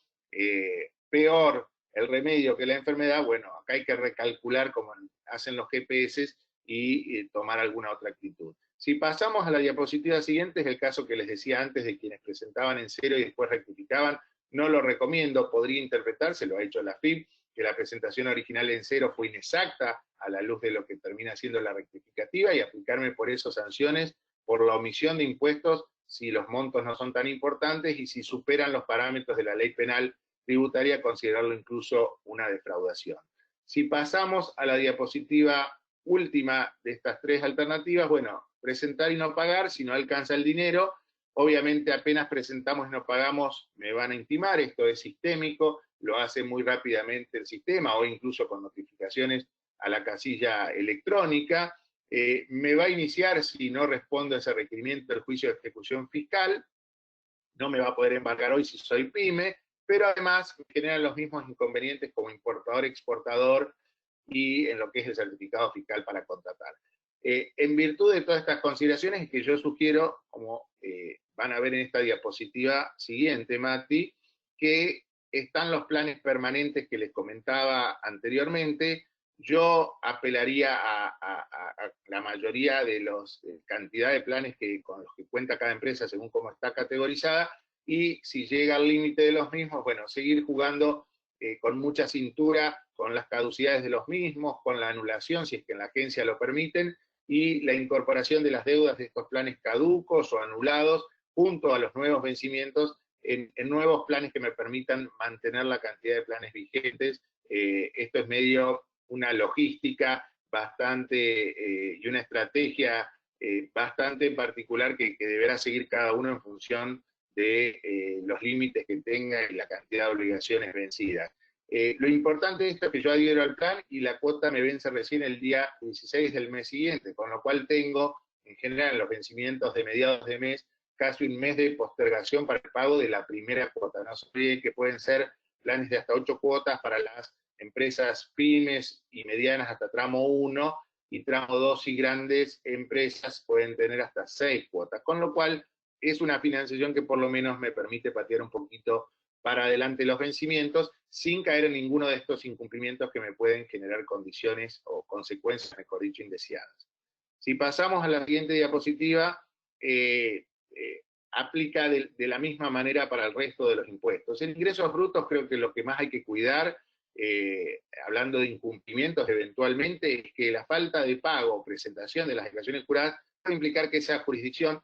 peor el remedio que la enfermedad. Bueno, acá hay que recalcular como hacen los GPS y tomar alguna otra actitud. Si pasamos a la diapositiva siguiente, es el caso que les decía antes de quienes presentaban en cero y después rectificaban. No lo recomiendo, podría interpretarse, lo ha hecho la FIP, que la presentación original en cero fue inexacta a la luz de lo que termina siendo la rectificativa, y aplicarme por eso sanciones por la omisión de impuestos si los montos no son tan importantes y si superan los parámetros de la ley penal tributaria, considerarlo incluso una defraudación. Si pasamos a la diapositiva última de estas 3 alternativas, bueno, presentar y no pagar si no alcanza el dinero, Obviamente apenas presentamos y no pagamos, me van a intimar, esto es sistémico, lo hace muy rápidamente el sistema, o incluso con notificaciones a la casilla electrónica. Me va a iniciar, si no respondo a ese requerimiento, el juicio de ejecución fiscal. No me va a poder embarcar hoy si soy pyme, pero además me generan los mismos inconvenientes como importador-exportador y en lo que es el certificado fiscal para contratar. En virtud de todas estas consideraciones, es que yo sugiero, como van a ver en esta diapositiva siguiente, Mati, que están los planes permanentes que les comentaba anteriormente. Yo apelaría a la mayoría de los cantidad de planes con los que cuenta cada empresa según cómo está categorizada, y si llega al límite de los mismos, bueno, seguir jugando con mucha cintura, con las caducidades de los mismos, con la anulación, si es que en la agencia lo permiten, y la incorporación de las deudas de estos planes caducos o anulados, junto a los nuevos vencimientos, en nuevos planes que me permitan mantener la cantidad de planes vigentes. Esto es medio una logística bastante y una estrategia bastante en particular que deberá seguir cada uno en función de los límites que tenga y la cantidad de obligaciones vencidas. Lo importante de esto es que yo adhiero al plan y la cuota me vence recién el día 16 del mes siguiente, con lo cual tengo, en general, los vencimientos de mediados de mes, casi un mes de postergación para el pago de la primera cuota. No se olviden que pueden ser planes de hasta 8 cuotas para las empresas pymes y medianas hasta tramo 1, y tramo 2 y grandes empresas pueden tener hasta 6 cuotas, con lo cual es una financiación que por lo menos me permite patear un poquito para adelante los vencimientos, sin caer en ninguno de estos incumplimientos que me pueden generar condiciones o consecuencias, mejor dicho, indeseadas. Si pasamos a la siguiente diapositiva, aplica de la misma manera para el resto de los impuestos. En ingresos brutos creo que lo que más hay que cuidar, hablando de incumplimientos eventualmente, es que la falta de pago o presentación de las declaraciones juradas puede implicar que esa jurisdicción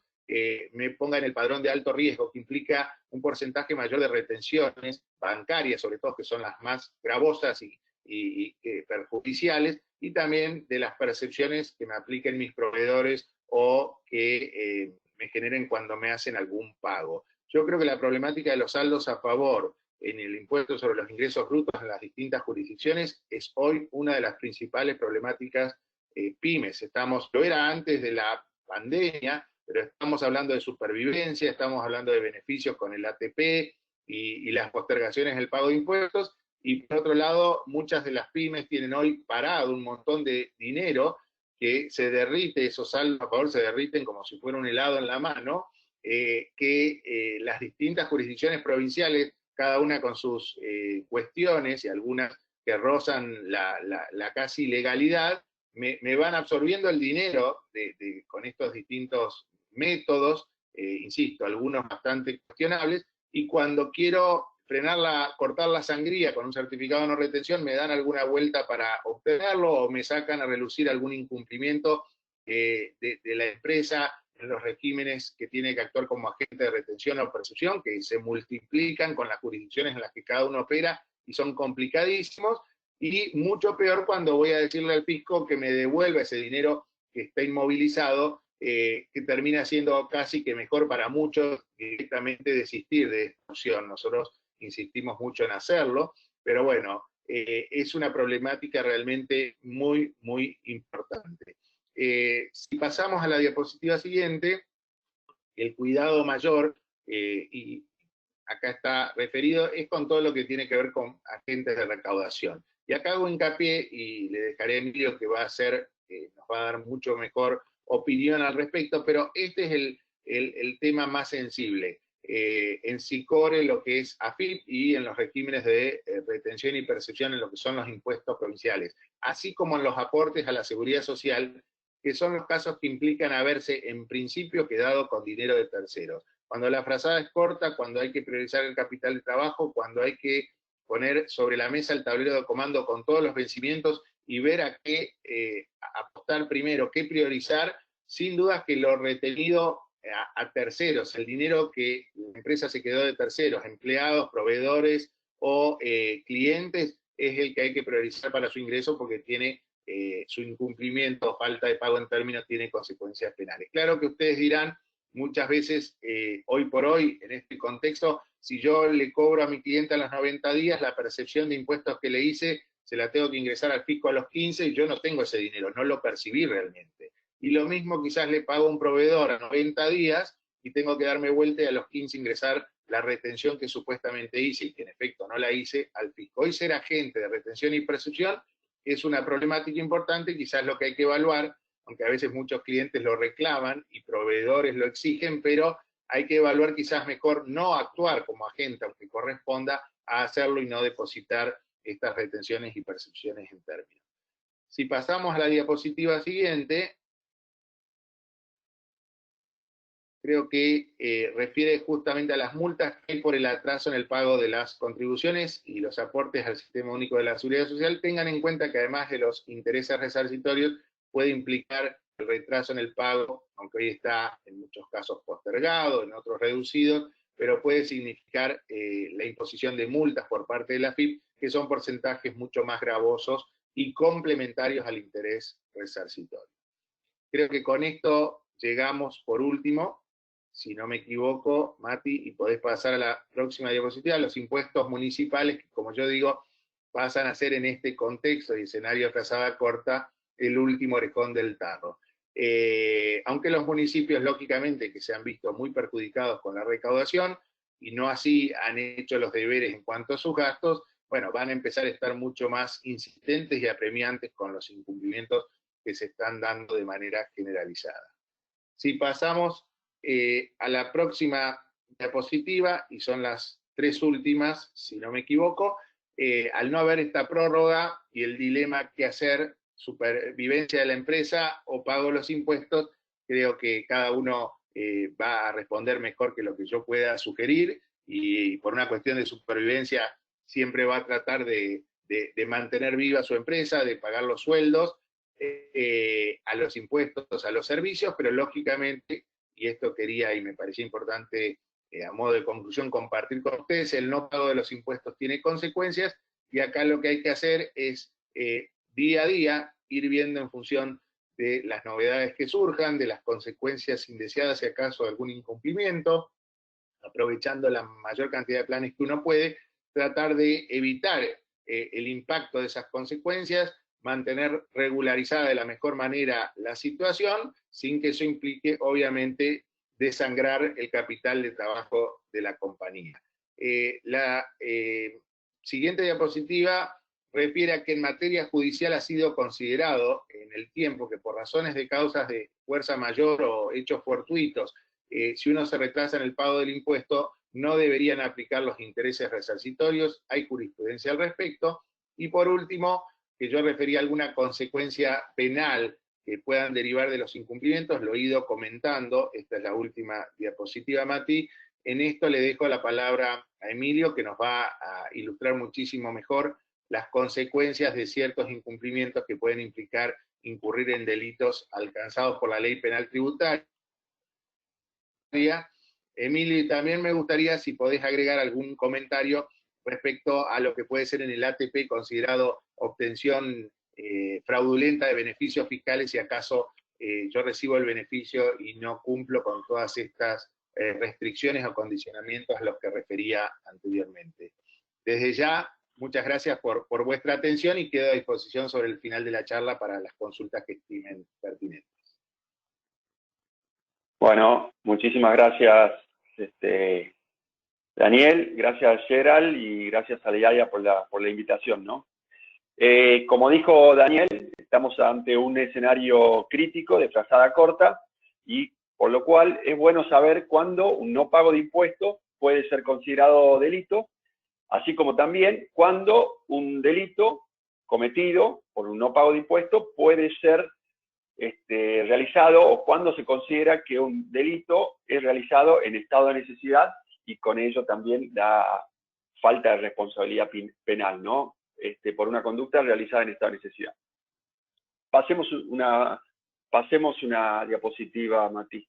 me ponga en el padrón de alto riesgo, que implica un porcentaje mayor de retenciones bancarias, sobre todo que son las más gravosas y perjudiciales, y también de las percepciones que me apliquen mis proveedores o que me generen cuando me hacen algún pago. Yo creo que la problemática de los saldos a favor en el impuesto sobre los ingresos brutos en las distintas jurisdicciones es hoy una de las principales problemáticas pymes. Lo era antes de la pandemia, pero estamos hablando de supervivencia, estamos hablando de beneficios con el ATP y las postergaciones del pago de impuestos, y por otro lado, muchas de las pymes tienen hoy parado un montón de dinero que se derrite, esos saldos a favor se derriten como si fuera un helado en la mano, que las distintas jurisdicciones provinciales, cada una con sus cuestiones y algunas que rozan la casi legalidad, me van absorbiendo el dinero con estos distintos métodos, insisto, algunos bastante cuestionables, y cuando quiero cortar la sangría con un certificado de no retención, me dan alguna vuelta para obtenerlo o me sacan a relucir algún incumplimiento de la empresa en los regímenes que tiene que actuar como agente de retención o percepción, que se multiplican con las jurisdicciones en las que cada uno opera y son complicadísimos, y mucho peor cuando voy a decirle al fisco que me devuelva ese dinero que está inmovilizado, que termina siendo casi que mejor para muchos directamente desistir de esta opción. Nosotros insistimos mucho en hacerlo, pero bueno, es una problemática realmente muy, muy importante. Si pasamos a la diapositiva siguiente, el cuidado mayor, y acá está referido, es con todo lo que tiene que ver con agentes de recaudación. Y acá hago hincapié, y le dejaré a Emilio que nos va a dar mucho mejor opinión al respecto, pero este es el tema más sensible. En SICORE, lo que es AFIP, y en los regímenes de retención y percepción en lo que son los impuestos provinciales, así como en los aportes a la seguridad social, que son los casos que implican haberse en principio quedado con dinero de terceros. Cuando la frazada es corta, cuando hay que priorizar el capital de trabajo, cuando hay que poner sobre la mesa el tablero de comando con todos los vencimientos y ver a qué apostar primero, qué priorizar, sin dudas que lo retenido a terceros, el dinero que la empresa se quedó de terceros, empleados, proveedores o clientes, es el que hay que priorizar para su ingreso, porque tiene su incumplimiento o falta de pago en términos tiene consecuencias penales. Claro que ustedes dirán, muchas veces, hoy por hoy, en este contexto, si yo le cobro a mi cliente a los 90 días, la percepción de impuestos que le hice, se la tengo que ingresar al fisco a los 15 y yo no tengo ese dinero, no lo percibí realmente. Y lo mismo quizás le pago a un proveedor a 90 días y tengo que darme vuelta y a los 15 ingresar la retención que supuestamente hice y que en efecto no la hice al fisco. Hoy ser agente de retención y percepción es una problemática importante, quizás lo que hay que evaluar, aunque a veces muchos clientes lo reclaman y proveedores lo exigen, pero hay que evaluar quizás mejor no actuar como agente, aunque corresponda a hacerlo y no depositar estas retenciones y percepciones en términos. Si pasamos a la diapositiva siguiente, creo que refiere justamente a las multas que hay por el atraso en el pago de las contribuciones y los aportes al Sistema Único de la Seguridad Social. Tengan en cuenta que además de los intereses resarcitorios, puede implicar el retraso en el pago, aunque hoy está en muchos casos postergado, en otros reducido, pero puede significar la imposición de multas por parte de la AFIP, que son porcentajes mucho más gravosos y complementarios al interés resarcitorio. Creo que con esto llegamos por último, si no me equivoco, Mati, y podés pasar a la próxima diapositiva, los impuestos municipales, que como yo digo, pasan a ser en este contexto y escenario de frazada corta, el último orejón del tarro. Aunque los municipios, lógicamente, que se han visto muy perjudicados con la recaudación, y no así han hecho los deberes en cuanto a sus gastos, bueno, van a empezar a estar mucho más insistentes y apremiantes con los incumplimientos que se están dando de manera generalizada. Si pasamos a la próxima diapositiva, y son las tres últimas, si no me equivoco, al no haber esta prórroga y el dilema que hacer, supervivencia de la empresa o pago los impuestos, creo que cada uno va a responder mejor que lo que yo pueda sugerir, y por una cuestión de supervivencia siempre va a tratar de mantener viva su empresa, de pagar los sueldos, a los impuestos, a los servicios, pero lógicamente, y esto quería y me parecía importante a modo de conclusión compartir con ustedes, el no pago de los impuestos tiene consecuencias, y acá lo que hay que hacer es día a día ir viendo en función de las novedades que surjan, de las consecuencias indeseadas si acaso de algún incumplimiento, aprovechando la mayor cantidad de planes que uno puede, tratar de evitar el impacto de esas consecuencias, mantener regularizada de la mejor manera la situación, sin que eso implique, obviamente, desangrar el capital de trabajo de la compañía. La siguiente diapositiva refiere a que en materia judicial ha sido considerado en el tiempo que por razones de causas de fuerza mayor o hechos fortuitos, si uno se retrasa en el pago del impuesto, no deberían aplicar los intereses resarcitorios, hay jurisprudencia al respecto. Y por último, que yo refería a alguna consecuencia penal que puedan derivar de los incumplimientos, lo he ido comentando, esta es la última diapositiva, Mati. En esto le dejo la palabra a Emilio, que nos va a ilustrar muchísimo mejor las consecuencias de ciertos incumplimientos que pueden implicar incurrir en delitos alcanzados por la ley penal tributaria. Emilio, y también me gustaría si podés agregar algún comentario respecto a lo que puede ser en el ATP considerado obtención fraudulenta de beneficios fiscales, si acaso yo recibo el beneficio y no cumplo con todas estas restricciones o condicionamientos a los que refería anteriormente. Desde ya, muchas gracias por vuestra atención y quedo a disposición sobre el final de la charla para las consultas que estimen pertinentes. Bueno, muchísimas gracias, Daniel, gracias Gerald y gracias a Leaya por la invitación, ¿no? Como dijo Daniel, estamos ante un escenario crítico de frazada corta, y por lo cual es bueno saber cuándo un no pago de impuestos puede ser considerado delito, así como también cuándo un delito cometido por un no pago de impuestos puede ser realizado, o cuando se considera que un delito es realizado en estado de necesidad, y con ello también la falta de responsabilidad penal, ¿no? Por una conducta realizada en estado de necesidad. Pasemos una diapositiva, Mati.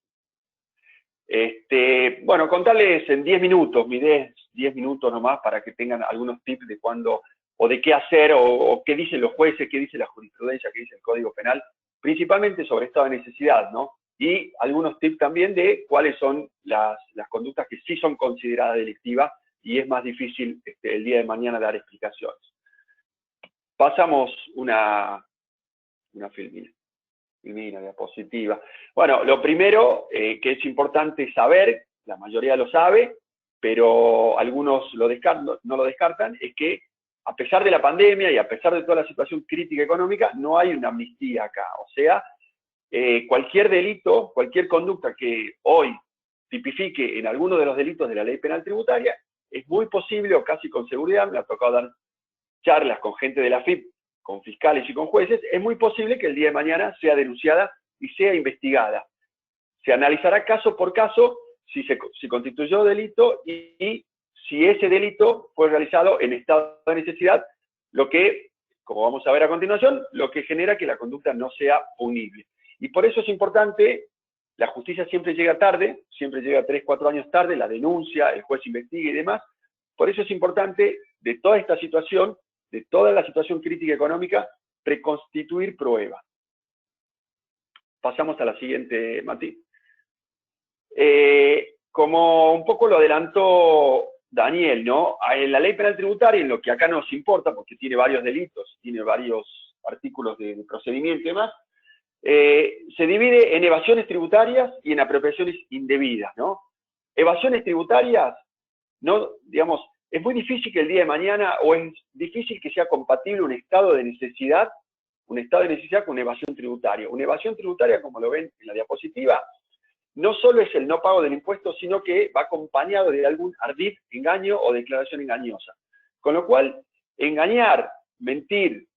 Bueno, contarles en 10 minutos, mi idea es 10 minutos nomás para que tengan algunos tips de cuándo, o de qué hacer, o qué dicen los jueces, qué dice la jurisprudencia, qué dice el Código Penal, principalmente sobre estado de necesidad, ¿no? y algunos tips también de cuáles son las conductas que sí son consideradas delictivas y es más difícil el día de mañana dar explicaciones. Pasamos una filmina, diapositiva. Bueno, lo primero que es importante saber, la mayoría lo sabe, pero algunos no lo descartan, es que a pesar de la pandemia y a pesar de toda la situación crítica económica, no hay una amnistía acá. O sea, cualquier delito, cualquier conducta que hoy tipifique en alguno de los delitos de la ley penal tributaria, es muy posible, o casi con seguridad, me ha tocado dar charlas con gente de la FIP, con fiscales y con jueces, es muy posible que el día de mañana sea denunciada y sea investigada. Se analizará caso por caso si constituyó delito y si ese delito fue realizado en estado de necesidad, lo que, como vamos a ver a continuación, lo que genera que la conducta no sea punible. Y por eso es importante, la justicia siempre llega tarde, siempre llega 3, 4 años tarde, la denuncia, el juez investiga y demás. Por eso es importante, de toda esta situación, de toda la situación crítica económica, preconstituir prueba. Pasamos a la siguiente, Mati. Como un poco lo adelantó Daniel, ¿no? En la ley penal tributaria, en lo que acá nos importa, porque tiene varios delitos, tiene varios artículos de procedimiento y demás, se divide en evasiones tributarias y en apropiaciones indebidas, ¿no? Evasiones tributarias, no, digamos, es muy difícil que el día de mañana, o es difícil que sea compatible un estado de necesidad con una evasión tributaria. Una evasión tributaria, como lo ven en la diapositiva, no solo es el no pago del impuesto, sino que va acompañado de algún ardid, engaño o declaración engañosa. Con lo cual, engañar, mentir,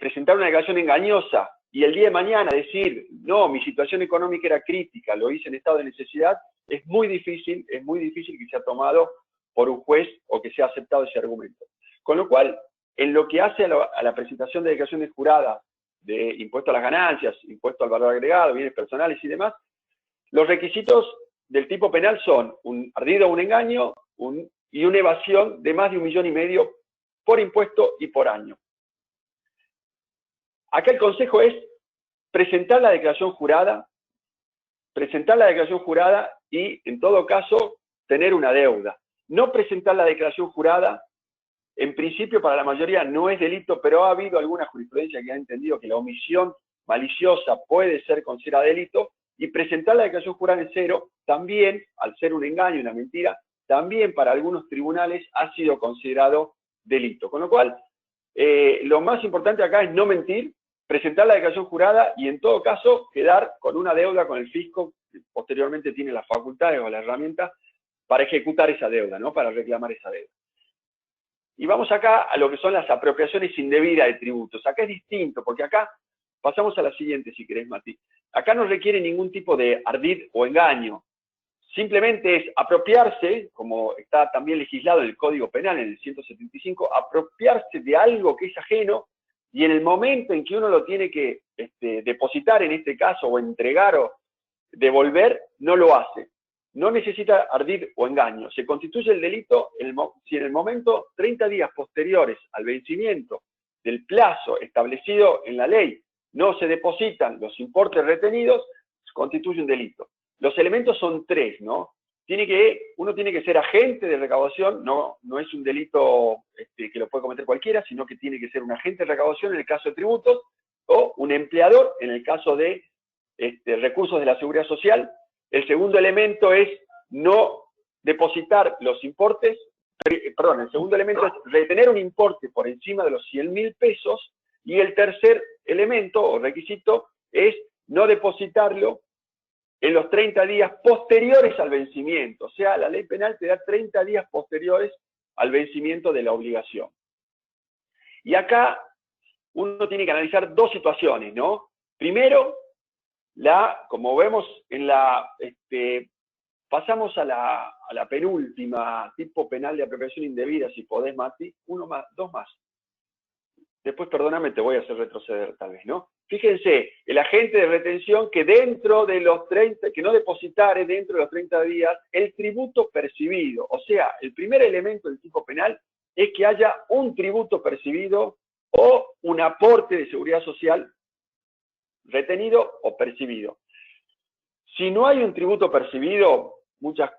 presentar una declaración engañosa y el día de mañana decir, no, mi situación económica era crítica, lo hice en estado de necesidad, es muy difícil que sea tomado por un juez o que sea aceptado ese argumento. Con lo cual, en lo que hace a la presentación de declaraciones juradas de impuesto a las ganancias, impuesto al valor agregado, bienes personales y demás, los requisitos del tipo penal son un ardido o un engaño y una evasión de más de 1,5 millones por impuesto y por año. Acá el consejo es presentar la declaración jurada y, en todo caso, tener una deuda. No presentar la declaración jurada, en principio para la mayoría no es delito, pero ha habido alguna jurisprudencia que ha entendido que la omisión maliciosa puede ser considerada delito, y presentar la declaración jurada en cero, también, al ser un engaño y una mentira, también para algunos tribunales ha sido considerado delito. Con lo cual, lo más importante acá es no mentir, presentar la declaración jurada y en todo caso quedar con una deuda con el fisco, que posteriormente tiene las facultades o la herramienta para ejecutar esa deuda, ¿no? Para reclamar esa deuda. Y vamos acá a lo que son las apropiaciones indebidas de tributos. Acá es distinto, porque acá pasamos a la siguiente, si querés, Mati. Acá no requiere ningún tipo de ardid o engaño. Simplemente es apropiarse, como está también legislado en el Código Penal, en el 175, apropiarse de algo que es ajeno, y en el momento en que uno lo tiene que depositar, en este caso, o entregar o devolver, no lo hace. No necesita ardid o engaño. Se constituye el delito si en el momento 30 días posteriores al vencimiento del plazo establecido en la ley no se depositan los importes retenidos, se constituye un delito. Los elementos son 3, ¿no? Uno tiene que ser agente de recaudación, no es un delito que lo puede cometer cualquiera, sino que tiene que ser un agente de recaudación en el caso de tributos, o un empleador en el caso de recursos de la seguridad social. El segundo elemento es no depositar los importes, el segundo elemento es retener un importe por encima de los 100.000 pesos, y el tercer elemento o requisito es no depositarlo en los 30 días posteriores al vencimiento. O sea, la ley penal te da 30 días posteriores al vencimiento de la obligación. Y acá uno tiene que analizar dos situaciones, ¿no? Primero, como vemos en pasamos a la penúltima, tipo penal de apropiación indebida, si podés, Mati, dos más. Después, perdóname, te voy a hacer retroceder tal vez, ¿no? Fíjense, el agente de retención que dentro de los 30, que no depositare dentro de los 30 días el tributo percibido. O sea, el primer elemento del tipo penal es que haya un tributo percibido o un aporte de seguridad social retenido o percibido. Si no hay un tributo percibido, muchas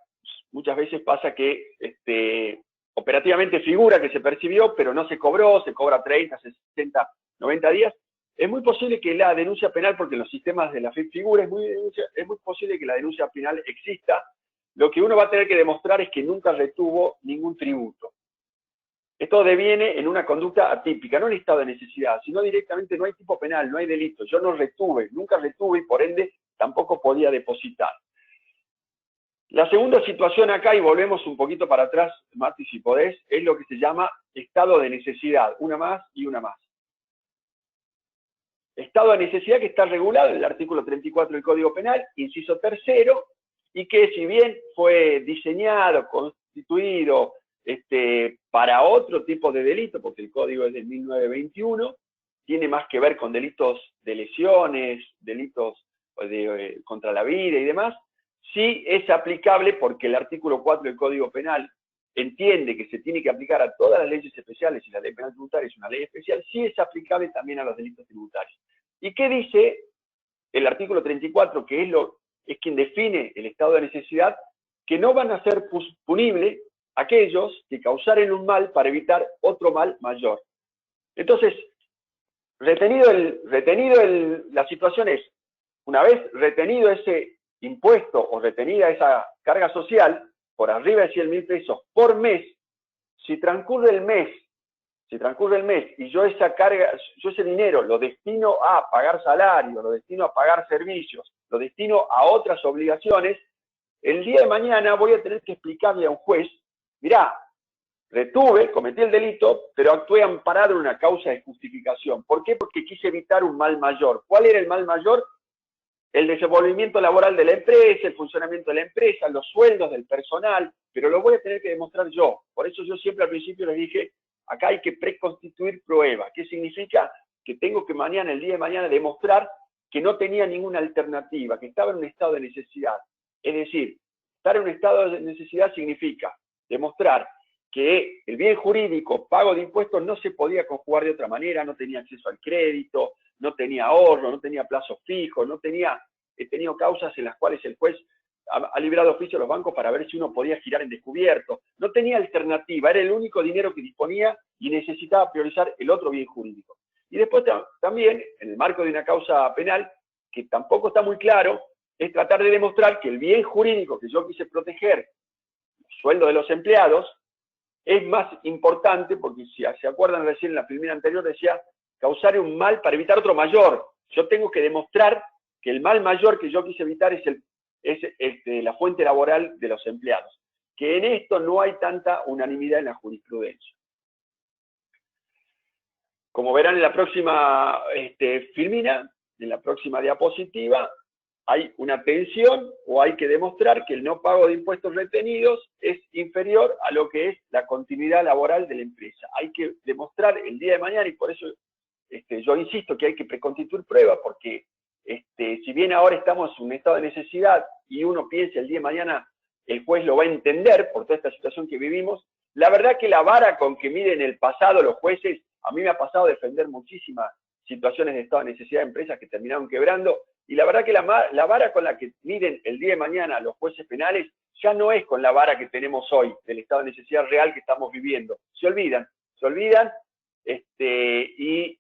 veces pasa que operativamente figura que se percibió, pero no se cobró, se cobra 30, 60, 90 días. Es muy posible que la denuncia penal, porque en los sistemas de la FIP figura, es muy posible que la denuncia penal exista. Lo que uno va a tener que demostrar es que nunca retuvo ningún tributo. Esto deviene en una conducta atípica, no en estado de necesidad, sino directamente no hay tipo penal, no hay delito. Yo no retuve, nunca retuve y por ende tampoco podía depositar. La segunda situación acá, y volvemos un poquito para atrás, Mati, si podés, es lo que se llama estado de necesidad, una más y una más. Estado de necesidad que está regulado en el artículo 34 del Código Penal, inciso tercero, y que si bien fue diseñado, constituido para otro tipo de delito, porque el Código es del 1921, tiene más que ver con delitos de lesiones, delitos contra la vida y demás, sí es aplicable porque el artículo 4 del Código Penal entiende que se tiene que aplicar a todas las leyes especiales y la ley penal tributaria es una ley especial, sí es aplicable también a los delitos tributarios. ¿Y qué dice el artículo 34, que es quien define el estado de necesidad? Que no van a ser punibles aquellos que causaren un mal para evitar otro mal mayor. Entonces, la situación es, una vez retenido ese impuesto o retenida esa carga social, por arriba de 100.000 pesos por mes, si transcurre el mes y yo ese dinero lo destino a pagar salario, lo destino a pagar servicios, lo destino a otras obligaciones, el día de mañana voy a tener que explicarle a un juez, mirá, retuve, cometí el delito, pero actué amparado en una causa de justificación. ¿Por qué? Porque quise evitar un mal mayor. ¿Cuál era el mal mayor? El desenvolvimiento laboral de la empresa, el funcionamiento de la empresa, los sueldos del personal, pero lo voy a tener que demostrar yo. Por eso yo siempre al principio les dije, acá hay que preconstituir prueba. ¿Qué significa? Que tengo que el día de mañana, demostrar que no tenía ninguna alternativa, que estaba en un estado de necesidad. Es decir, estar en un estado de necesidad significa demostrar que el bien jurídico, pago de impuestos, no se podía conjugar de otra manera, no tenía acceso al crédito, no tenía ahorro, no tenía plazos fijos, he tenido causas en las cuales el juez ha librado oficio a los bancos para ver si uno podía girar en descubierto. No tenía alternativa, era el único dinero que disponía y necesitaba priorizar el otro bien jurídico. Y después también, en el marco de una causa penal, que tampoco está muy claro, es tratar de demostrar que el bien jurídico que yo quise proteger, el sueldo de los empleados, es más importante, porque si se acuerdan recién en la filmina anterior decía, causar un mal para evitar otro mayor. Yo tengo que demostrar que el mal mayor que yo quise evitar es la fuente laboral de los empleados. Que en esto no hay tanta unanimidad en la jurisprudencia. Como verán en la próxima filmina, en la próxima diapositiva, hay una tensión o hay que demostrar que el no pago de impuestos retenidos es inferior a lo que es la continuidad laboral de la empresa. Hay que demostrar el día de mañana y por eso yo insisto que hay que preconstituir pruebas porque si bien ahora estamos en un estado de necesidad y uno piensa el día de mañana el juez lo va a entender por toda esta situación que vivimos, la verdad que la vara con que miden el pasado los jueces, a mí me ha pasado defender muchísimas situaciones de estado de necesidad de empresas que terminaron quebrando, y la verdad que la vara con la que miden el día de mañana los jueces penales ya no es con la vara que tenemos hoy, del estado de necesidad real que estamos viviendo. Se olvidan, y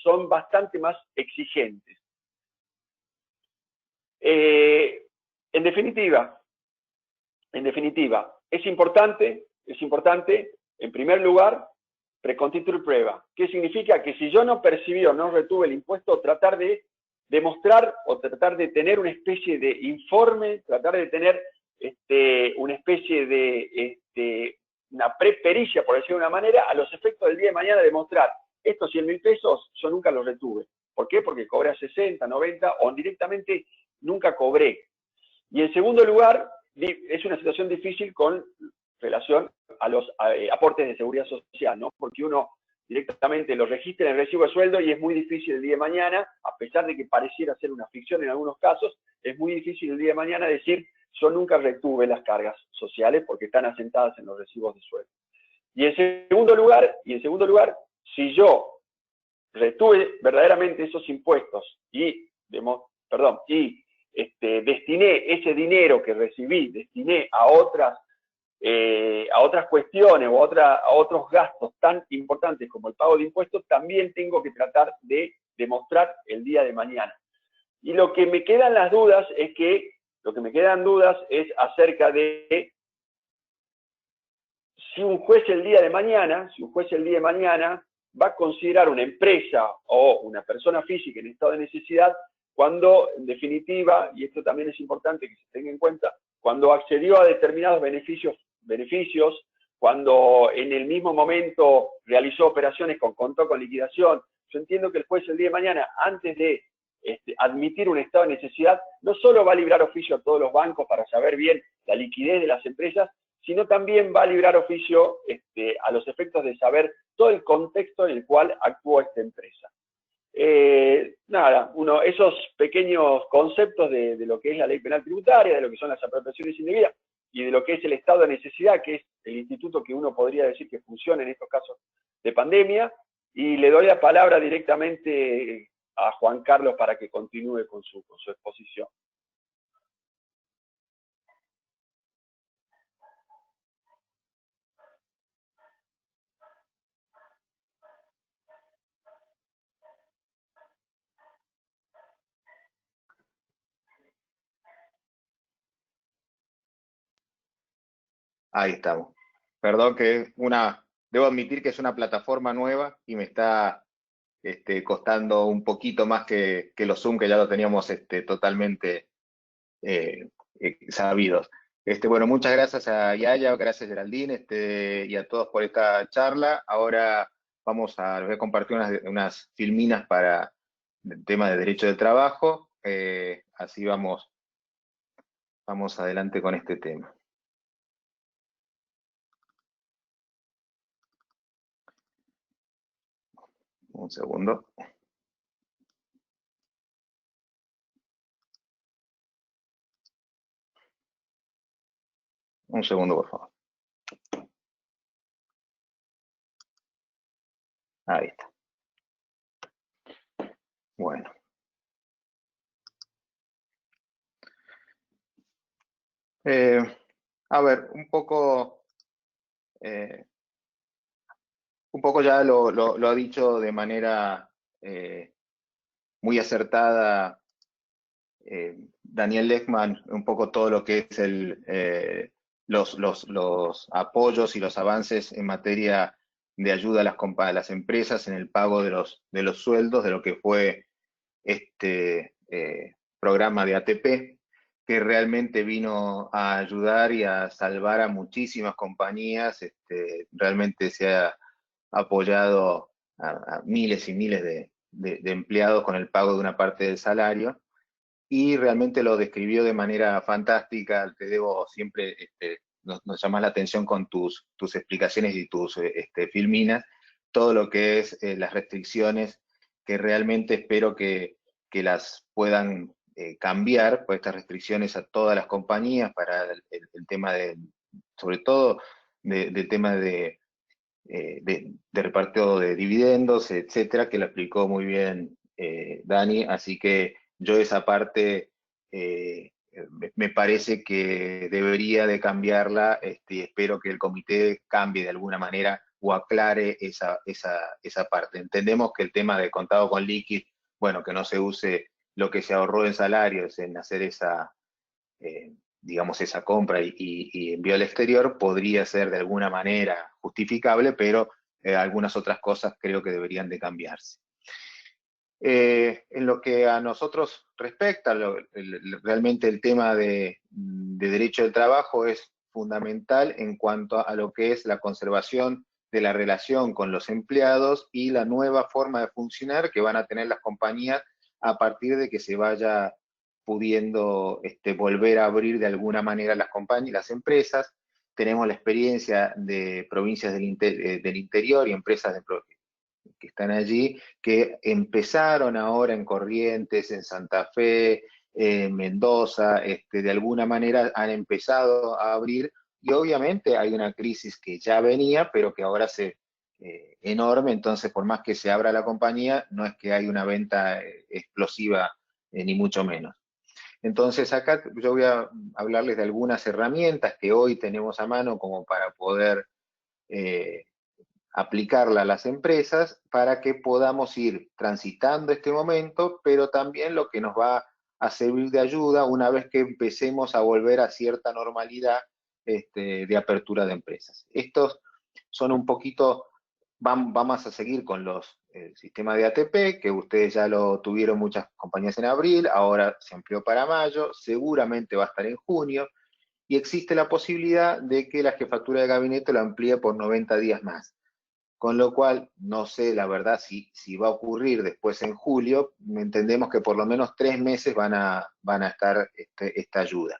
son bastante más exigentes. En definitiva, es importante, en primer lugar, preconstituir prueba. ¿Qué significa? Que si yo no percibí o no retuve el impuesto, tratar de demostrar o tratar de tener una especie de informe, tratar de tener una especie de una prepericia, por decirlo de una manera, a los efectos del día de mañana demostrar estos 100.000 pesos yo nunca los retuve. ¿Por qué? Porque cobré a 60, 90 o directamente nunca cobré. Y en segundo lugar, es una situación difícil con relación a los aportes de seguridad social, ¿no? Porque uno directamente lo registra en el recibo de sueldo y es muy difícil el día de mañana, a pesar de que pareciera ser una ficción en algunos casos, es muy difícil el día de mañana decir yo nunca retuve las cargas sociales porque están asentadas en los recibos de sueldo. Y en segundo lugar, si yo retuve verdaderamente esos impuestos y destiné ese dinero que recibí, destiné a otras cuestiones o a otros gastos tan importantes como el pago de impuestos, también tengo que tratar de demostrar el día de mañana. Y lo que me quedan dudas es acerca de si un juez el día de mañana va a considerar una empresa o una persona física en estado de necesidad cuando, en definitiva, y esto también es importante que se tenga en cuenta, cuando accedió a determinados beneficios, cuando en el mismo momento realizó operaciones contó con liquidación. Yo entiendo que el juez el día de mañana, antes de admitir un estado de necesidad, no solo va a librar oficio a todos los bancos para saber bien la liquidez de las empresas, sino también va a librar oficio a los efectos de saber todo el contexto en el cual actuó esta empresa. Esos pequeños conceptos de lo que es la ley penal tributaria, de lo que son las apropiaciones indebidas y de lo que es el estado de necesidad, que es el instituto que uno podría decir que funciona en estos casos de pandemia, y le doy la palabra directamente a Juan Carlos para que continúe con su exposición. Ahí estamos. Perdón que debo admitir que es una plataforma nueva y me está costando un poquito más que los Zoom, que ya lo teníamos totalmente sabidos. Bueno, muchas gracias a Yaya, gracias Geraldine, y a todos por esta charla. Ahora les voy a compartir unas filminas para el tema de derecho del trabajo. Así vamos adelante con este tema. Un segundo. Un segundo, por favor. Ahí está. Bueno. A ver, un poco ya lo ha dicho de manera muy acertada Daniel Lechmann, un poco todo lo que es los apoyos y los avances en materia de ayuda a las empresas en el pago de los sueldos, de lo que fue este programa de ATP, que realmente vino a ayudar y a salvar a muchísimas compañías. Realmente se ha apoyado a miles y miles de empleados con el pago de una parte del salario, y realmente lo describió de manera fantástica. Te debo siempre, nos llamas la atención con tus explicaciones y tus filminas, todo lo que es las restricciones, que realmente espero que las puedan cambiar, pues estas restricciones a todas las compañías para el tema sobre todo, del tema de reparto de dividendos, etcétera, que lo explicó muy bien Dani. Así que yo esa parte me parece que debería de cambiarla, y espero que el comité cambie de alguna manera o aclare esa parte. Entendemos que el tema de contado con liquid, bueno, que no se use lo que se ahorró en salarios en hacer digamos, esa compra y envío al exterior, podría ser de alguna manera justificable, pero algunas otras cosas creo que deberían de cambiarse. En lo que a nosotros respecta, realmente el tema de derecho del trabajo es fundamental en cuanto a lo que es la conservación de la relación con los empleados y la nueva forma de funcionar que van a tener las compañías a partir de que se vaya pudiendo volver a abrir de alguna manera las compañías, las empresas. Tenemos la experiencia de provincias del interior y empresas que están allí, que empezaron ahora en Corrientes, en Santa Fe, en Mendoza, de alguna manera han empezado a abrir, y obviamente hay una crisis que ya venía, pero que ahora enorme. Entonces, por más que se abra la compañía, no es que hay una venta explosiva, ni mucho menos. Entonces acá yo voy a hablarles de algunas herramientas que hoy tenemos a mano como para poder aplicarla a las empresas para que podamos ir transitando este momento, pero también lo que nos va a servir de ayuda una vez que empecemos a volver a cierta normalidad de apertura de empresas. Estos son un poquito, vamos a seguir con el sistema de ATP, que ustedes ya lo tuvieron muchas compañías en abril, ahora se amplió para mayo, seguramente va a estar en junio, y existe la posibilidad de que la jefatura de gabinete lo amplíe por 90 días más. Con lo cual, no sé la verdad si va a ocurrir después en julio, entendemos que por lo menos 3 meses van a estar esta ayuda.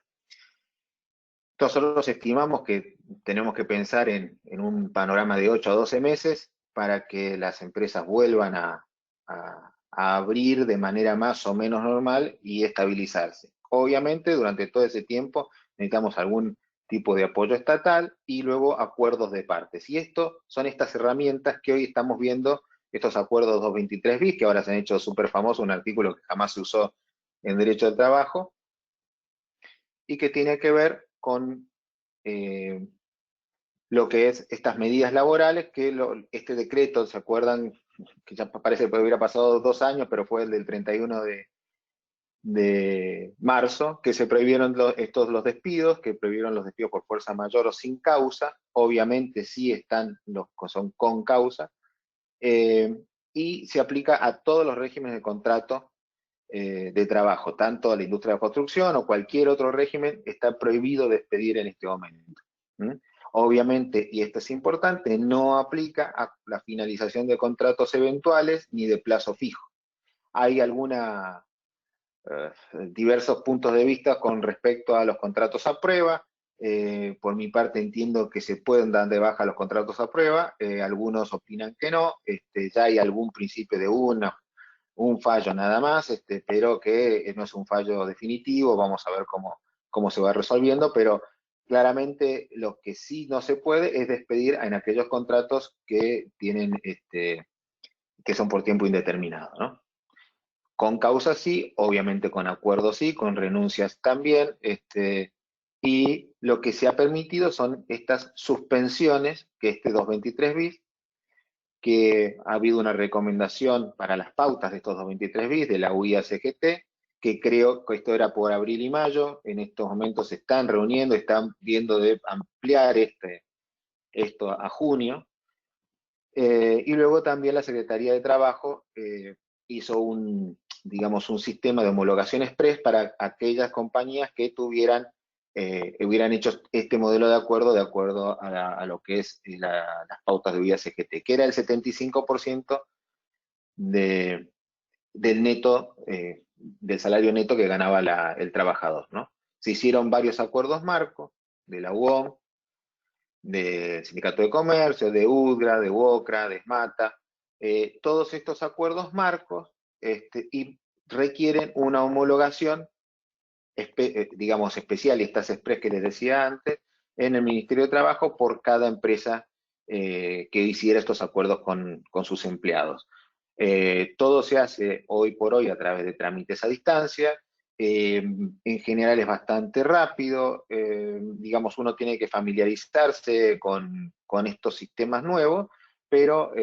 Nosotros estimamos que tenemos que pensar en un panorama de 8 a 12 meses para que las empresas vuelvan a abrir de manera más o menos normal y estabilizarse. Obviamente, durante todo ese tiempo necesitamos algún tipo de apoyo estatal y luego acuerdos de partes. Y son estas herramientas que hoy estamos viendo, estos acuerdos 223 bis, que ahora se han hecho súper famosos, un artículo que jamás se usó en Derecho del Trabajo, y que tiene que ver con lo que es estas medidas laborales, que este decreto, ¿se acuerdan? Que ya parece que hubiera pasado 2 años, pero fue el del 31 de marzo, que se prohibieron los despidos, que prohibieron los despidos por fuerza mayor o sin causa. Obviamente sí están los que son con causa, y se aplica a todos los regímenes de contrato de trabajo, tanto a la industria de la construcción o cualquier otro régimen, está prohibido despedir en este momento. Obviamente, y esto es importante, no aplica a la finalización de contratos eventuales ni de plazo fijo. Hay diversos puntos de vista con respecto a los contratos a prueba. Por mi parte entiendo que se pueden dar de baja los contratos a prueba, algunos opinan que no, ya hay algún principio de un fallo nada más, pero que no es un fallo definitivo, vamos a ver cómo se va resolviendo, pero claramente lo que sí no se puede es despedir en aquellos contratos que tienen, que son por tiempo indeterminado, ¿no? Con causa sí, obviamente con acuerdo sí, con renuncias también, y lo que se ha permitido son estas suspensiones, que 223 bis, que ha habido una recomendación para las pautas de estos 223 bis de la UIA-CGT, que creo que esto era por abril y mayo, en estos momentos se están reuniendo, están viendo de ampliar esto a junio, y luego también la Secretaría de Trabajo hizo digamos, un sistema de homologación express para aquellas compañías que hubieran hecho este modelo de acuerdo a lo que es las pautas de UIA-CGT, que era el 75% del neto, del salario neto que ganaba el trabajador, ¿no? Se hicieron varios acuerdos marcos de la UOM, del Sindicato de Comercio, de UDGRA, de UOCRA, de SMATA, todos estos acuerdos marcos, y requieren una homologación, digamos, especial, y estas express que les decía antes, en el Ministerio de Trabajo por cada empresa que hiciera estos acuerdos con sus empleados. Todo se hace hoy por hoy a través de trámites a distancia. En general es bastante rápido, digamos, uno tiene que familiarizarse con estos sistemas nuevos, pero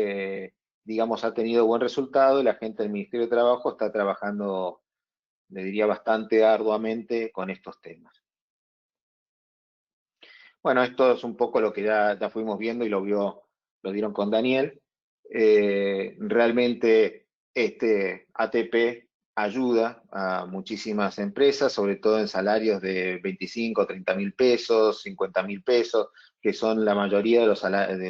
digamos, ha tenido buen resultado y la gente del Ministerio de Trabajo está trabajando, le diría, bastante arduamente con estos temas. Bueno, esto es un poco lo que ya fuimos viendo y lo dieron con Daniel. Realmente este ATP ayuda a muchísimas empresas, sobre todo en salarios de 25, 30 mil pesos, 50 mil pesos, que son la mayoría de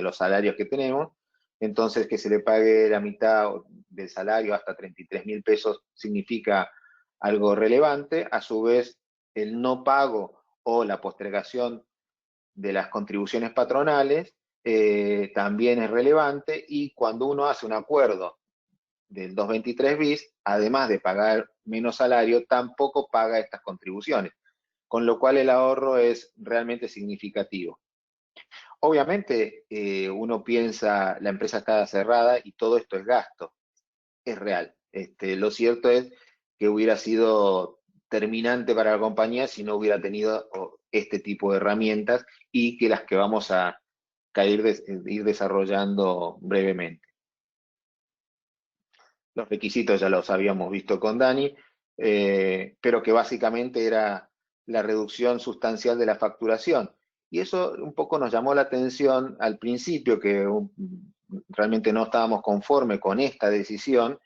los salarios que tenemos. Entonces, que se le pague la mitad del salario, hasta 33 mil pesos, significa algo relevante. A su vez, el no pago o la postergación de las contribuciones patronales también es relevante, y cuando uno hace un acuerdo del 223 bis, además de pagar menos salario, tampoco paga estas contribuciones, con lo cual el ahorro es realmente significativo. Obviamente uno piensa, la empresa está cerrada y todo esto es gasto, es real. Lo cierto es que hubiera sido terminante para la compañía si no hubiera tenido este tipo de herramientas y que las que vamos a ir desarrollando brevemente. Los requisitos ya los habíamos visto con Dani, pero que básicamente era la reducción sustancial de la facturación. Y eso un poco nos llamó la atención al principio, que realmente no estábamos conformes con esta decisión,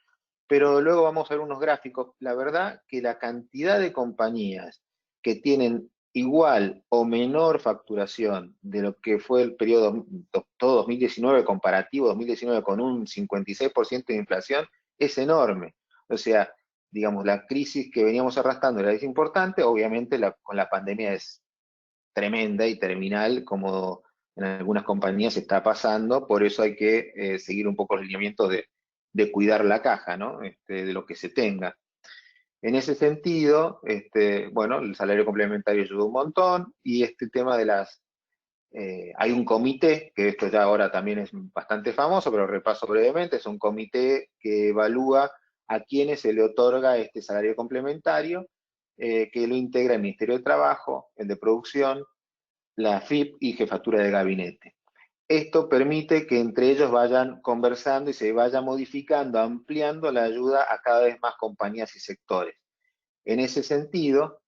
pero luego vamos a ver unos gráficos. La verdad que la cantidad de compañías que tienen igual o menor facturación de lo que fue el periodo todo 2019 comparativo, 2019 con un 56% de inflación, es enorme. O sea, digamos, la crisis que veníamos arrastrando era importante, obviamente con la pandemia es tremenda y terminal, como en algunas compañías está pasando, por eso hay que seguir un poco los lineamientos de cuidar la caja, ¿no? De lo que se tenga. En ese sentido, bueno, el salario complementario ayuda un montón, y este tema de hay un comité, que esto ya ahora también es bastante famoso, pero repaso brevemente, es un comité que evalúa a quienes se le otorga este salario complementario, que lo integra el Ministerio de Trabajo, el de Producción, la FIP y Jefatura de Gabinete. Esto permite que entre ellos vayan conversando y se vaya modificando, ampliando la ayuda a cada vez más compañías y sectores. En ese sentido,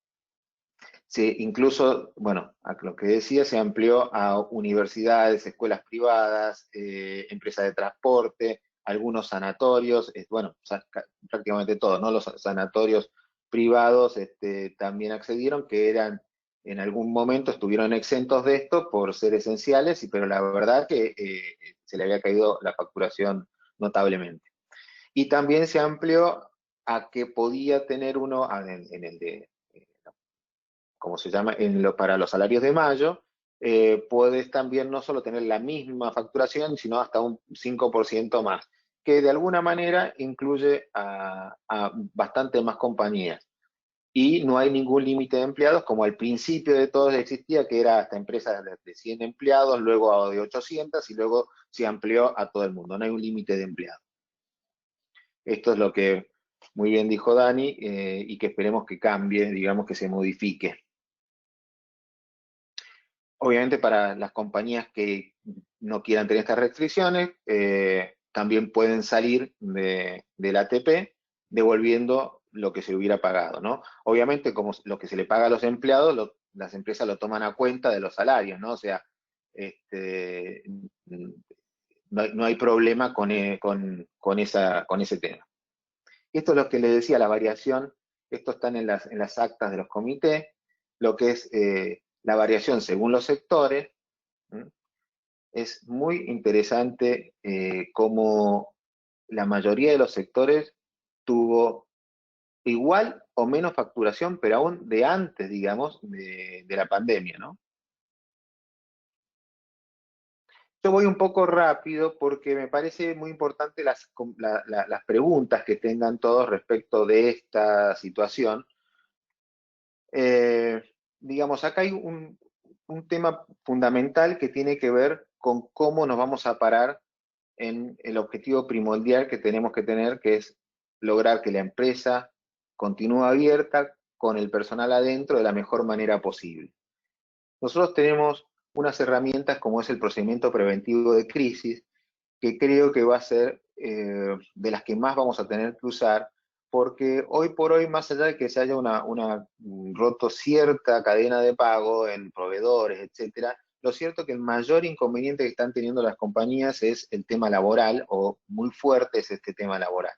incluso, bueno, a lo que decía, se amplió a universidades, escuelas privadas, empresas de transporte, algunos sanatorios, bueno, prácticamente todos, ¿no? Los sanatorios privados también accedieron, que en algún momento estuvieron exentos de esto por ser esenciales, pero la verdad que se le había caído la facturación notablemente. Y también se amplió a que podía tener uno en el de, como se llama, para los salarios de mayo, puedes también no solo tener la misma facturación, sino hasta un 5% más, que de alguna manera incluye a bastante más compañías. Y no hay ningún límite de empleados, como al principio de todos existía, que era hasta empresas de 100 empleados, luego de 800, y luego se amplió a todo el mundo. No hay un límite de empleados. Esto es lo que muy bien dijo Dani, y que esperemos que cambie, digamos, que se modifique. Obviamente para las compañías que no quieran tener estas restricciones, también pueden salir del ATP devolviendo lo que se hubiera pagado, ¿no? Obviamente, como lo que se le paga a los empleados, las empresas lo toman a cuenta de los salarios, ¿no? O sea, no hay problema con ese tema. Esto es lo que les decía, la variación, esto están en las actas de los comités, lo que es la variación según los sectores. Es muy interesante cómo la mayoría de los sectores tuvo igual o menos facturación, pero aún de antes, digamos, de la pandemia, ¿no? Yo voy un poco rápido porque me parece muy importante las preguntas que tengan todos respecto de esta situación. Digamos, acá hay un tema fundamental que tiene que ver con cómo nos vamos a parar en el objetivo primordial que tenemos que tener, que es lograr que la empresa continúe abierta con el personal adentro de la mejor manera posible. Nosotros tenemos unas herramientas como es el procedimiento preventivo de crisis, que creo que va a ser de las que más vamos a tener que usar, porque hoy por hoy, más allá de que se haya roto cierta cadena de pago en proveedores, etcétera, lo cierto es que el mayor inconveniente que están teniendo las compañías es el tema laboral, o muy fuerte es este tema laboral.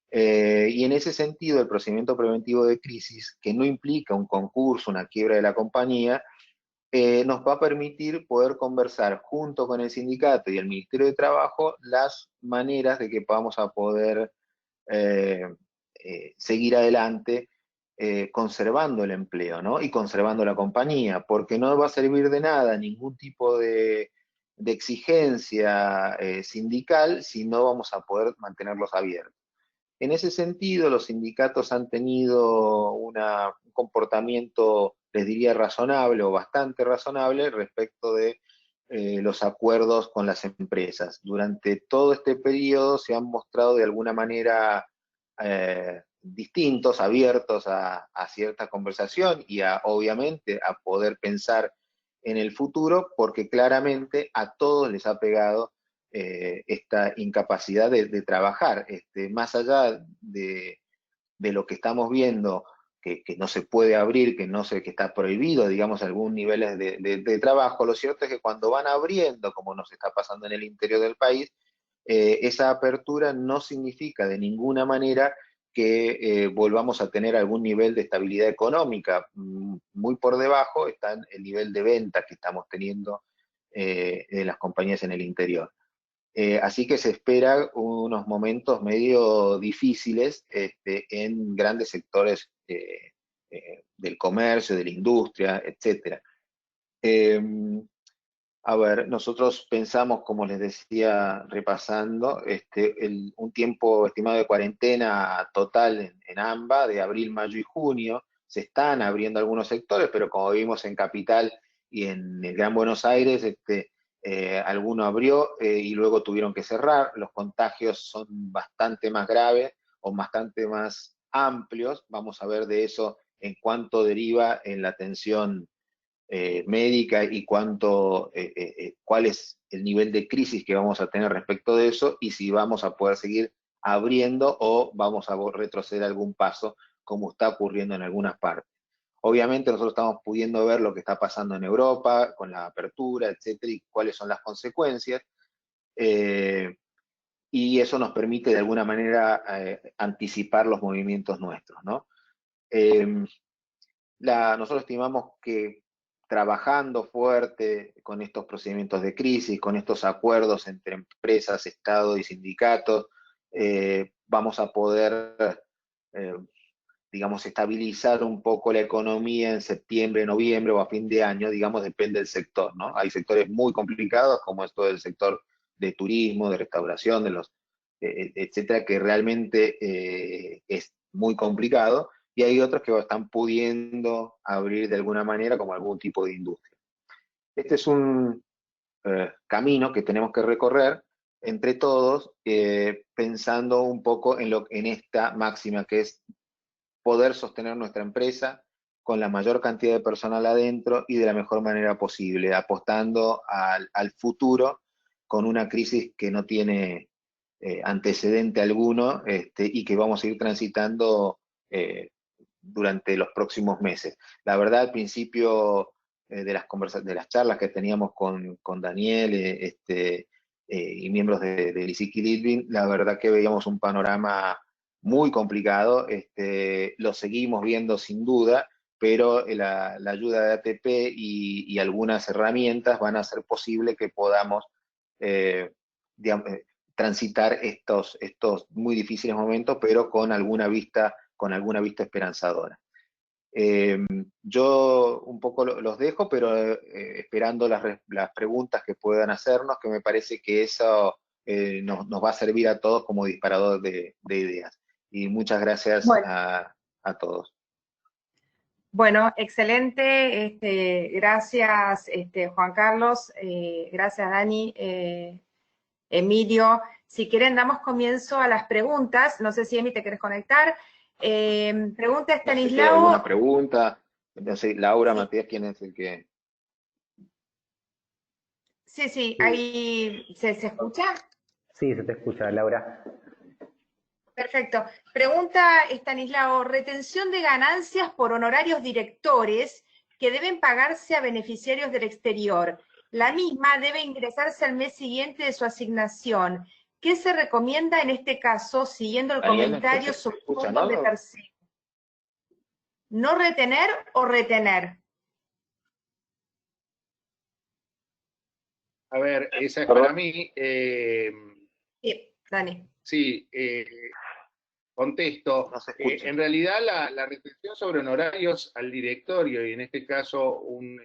Y en ese sentido, el procedimiento preventivo de crisis, que no implica un concurso, una quiebra de la compañía, nos va a permitir poder conversar junto con el sindicato y el Ministerio de Trabajo las maneras de que podamos a poder seguir adelante conservando el empleo, ¿no? Y conservando la compañía, porque no va a servir de nada ningún tipo de exigencia sindical si no vamos a poder mantenerlos abiertos. En ese sentido, los sindicatos han tenido un comportamiento, les diría, razonable o bastante razonable respecto de los acuerdos con las empresas. Durante todo este periodo se han mostrado de alguna manera distintos, abiertos a cierta conversación y obviamente a poder pensar en el futuro, porque claramente a todos les ha pegado esta incapacidad de trabajar. Más allá de lo que estamos viendo, que no se puede abrir, que está prohibido, digamos, algún nivel de trabajo, lo cierto es que cuando van abriendo, como nos está pasando en el interior del país, esa apertura no significa de ninguna manera que volvamos a tener algún nivel de estabilidad económica. Muy por debajo está el nivel de venta que estamos teniendo de las compañías en el interior. Así que se espera unos momentos medio difíciles en grandes sectores del comercio, de la industria, etc. A ver, nosotros pensamos, como les decía, repasando, un tiempo estimado de cuarentena total en AMBA, de abril, mayo y junio. Se están abriendo algunos sectores, pero como vimos en Capital y en el Gran Buenos Aires, alguno abrió y luego tuvieron que cerrar. Los contagios son bastante más graves o bastante más amplios. Vamos a ver de eso en cuánto deriva en la atención médica y cuál es el nivel de crisis que vamos a tener respecto de eso y si vamos a poder seguir abriendo o vamos a retroceder algún paso como está ocurriendo en algunas partes. Obviamente nosotros estamos pudiendo ver lo que está pasando en Europa con la apertura, etcétera, y cuáles son las consecuencias. Y eso nos permite de alguna manera anticipar los movimientos nuestros, ¿no? Nosotros estimamos que trabajando fuerte con estos procedimientos de crisis, con estos acuerdos entre empresas, Estado y sindicatos, vamos a poder, digamos, estabilizar un poco la economía en septiembre, noviembre o a fin de año, digamos, depende del sector, ¿no? Hay sectores muy complicados, como esto del sector de turismo, de restauración, etcétera, que realmente es muy complicado, y hay otros que están pudiendo abrir de alguna manera como algún tipo de industria. Este es un camino que tenemos que recorrer entre todos, pensando un poco en esta máxima que es poder sostener nuestra empresa con la mayor cantidad de personal adentro y de la mejor manera posible, apostando al futuro con una crisis que no tiene antecedente alguno y que vamos a ir transitando durante los próximos meses. La verdad, al principio de las charlas que teníamos con Daniel y miembros de Lisiski Litvin, la verdad que veíamos un panorama muy complicado, lo seguimos viendo sin duda, pero la ayuda de ATP y algunas herramientas van a hacer posible que podamos transitar estos muy difíciles momentos, pero con alguna vista esperanzadora. Yo un poco los dejo, pero esperando las preguntas que puedan hacernos, que me parece que eso nos va a servir a todos como disparador de ideas. Y muchas gracias Bueno. a todos. Bueno, excelente. Gracias, Juan Carlos. Gracias, Dani. Emilio. Si quieren, damos comienzo a las preguntas. No sé si, Emi, te querés conectar. Pregunta Estanislao. ¿Alguna pregunta? No sé, Laura, sí. Matías, ¿quién es el que...? Sí, ahí ¿se escucha? Sí, se te escucha, Laura. Perfecto. Pregunta Estanislao, retención de ganancias por honorarios directores que deben pagarse a beneficiarios del exterior. La misma debe ingresarse al mes siguiente de su asignación. ¿Qué se recomienda en este caso, siguiendo el comentario sobre fondos de terceros? ¿No retener o retener? A ver, esa es para mí. Sí, Dani. Sí, contesto. No se escucha. En realidad la retención sobre honorarios al directorio, y en este caso un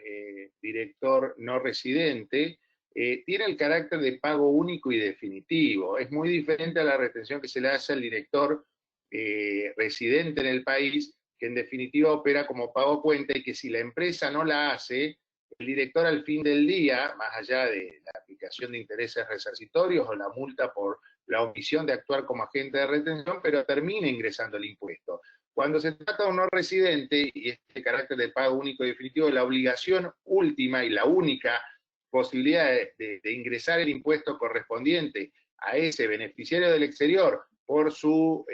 director no residente, tiene el carácter de pago único y definitivo. Es muy diferente a la retención que se le hace al director residente en el país, que en definitiva opera como pago cuenta, y que si la empresa no la hace, el director al fin del día, más allá de la aplicación de intereses resarcitorios o la multa por la omisión de actuar como agente de retención, pero termina ingresando el impuesto. Cuando se trata de un no residente, y este carácter de pago único y definitivo, la obligación última y la única posibilidad de ingresar el impuesto correspondiente a ese beneficiario del exterior por su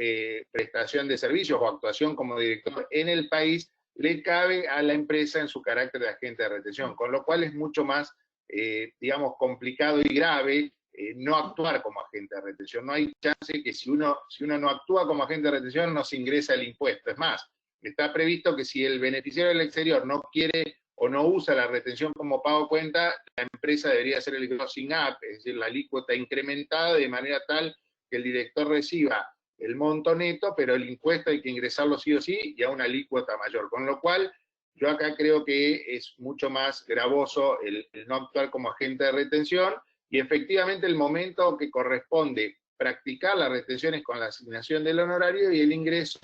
prestación de servicios o actuación como director en el país, le cabe a la empresa en su carácter de agente de retención, con lo cual es mucho más, digamos, complicado y grave no actuar como agente de retención. No hay chance que si uno no actúa como agente de retención no se ingresa el impuesto. Es más, está previsto que si el beneficiario del exterior no quiere o no usa la retención como pago cuenta, la empresa debería hacer el grossing up, es decir, la alícuota incrementada de manera tal que el director reciba el monto neto, pero el impuesto hay que ingresarlo sí o sí y a una alícuota mayor. Con lo cual, yo acá creo que es mucho más gravoso el no actuar como agente de retención, y efectivamente el momento que corresponde practicar las retenciones con la asignación del honorario y el ingreso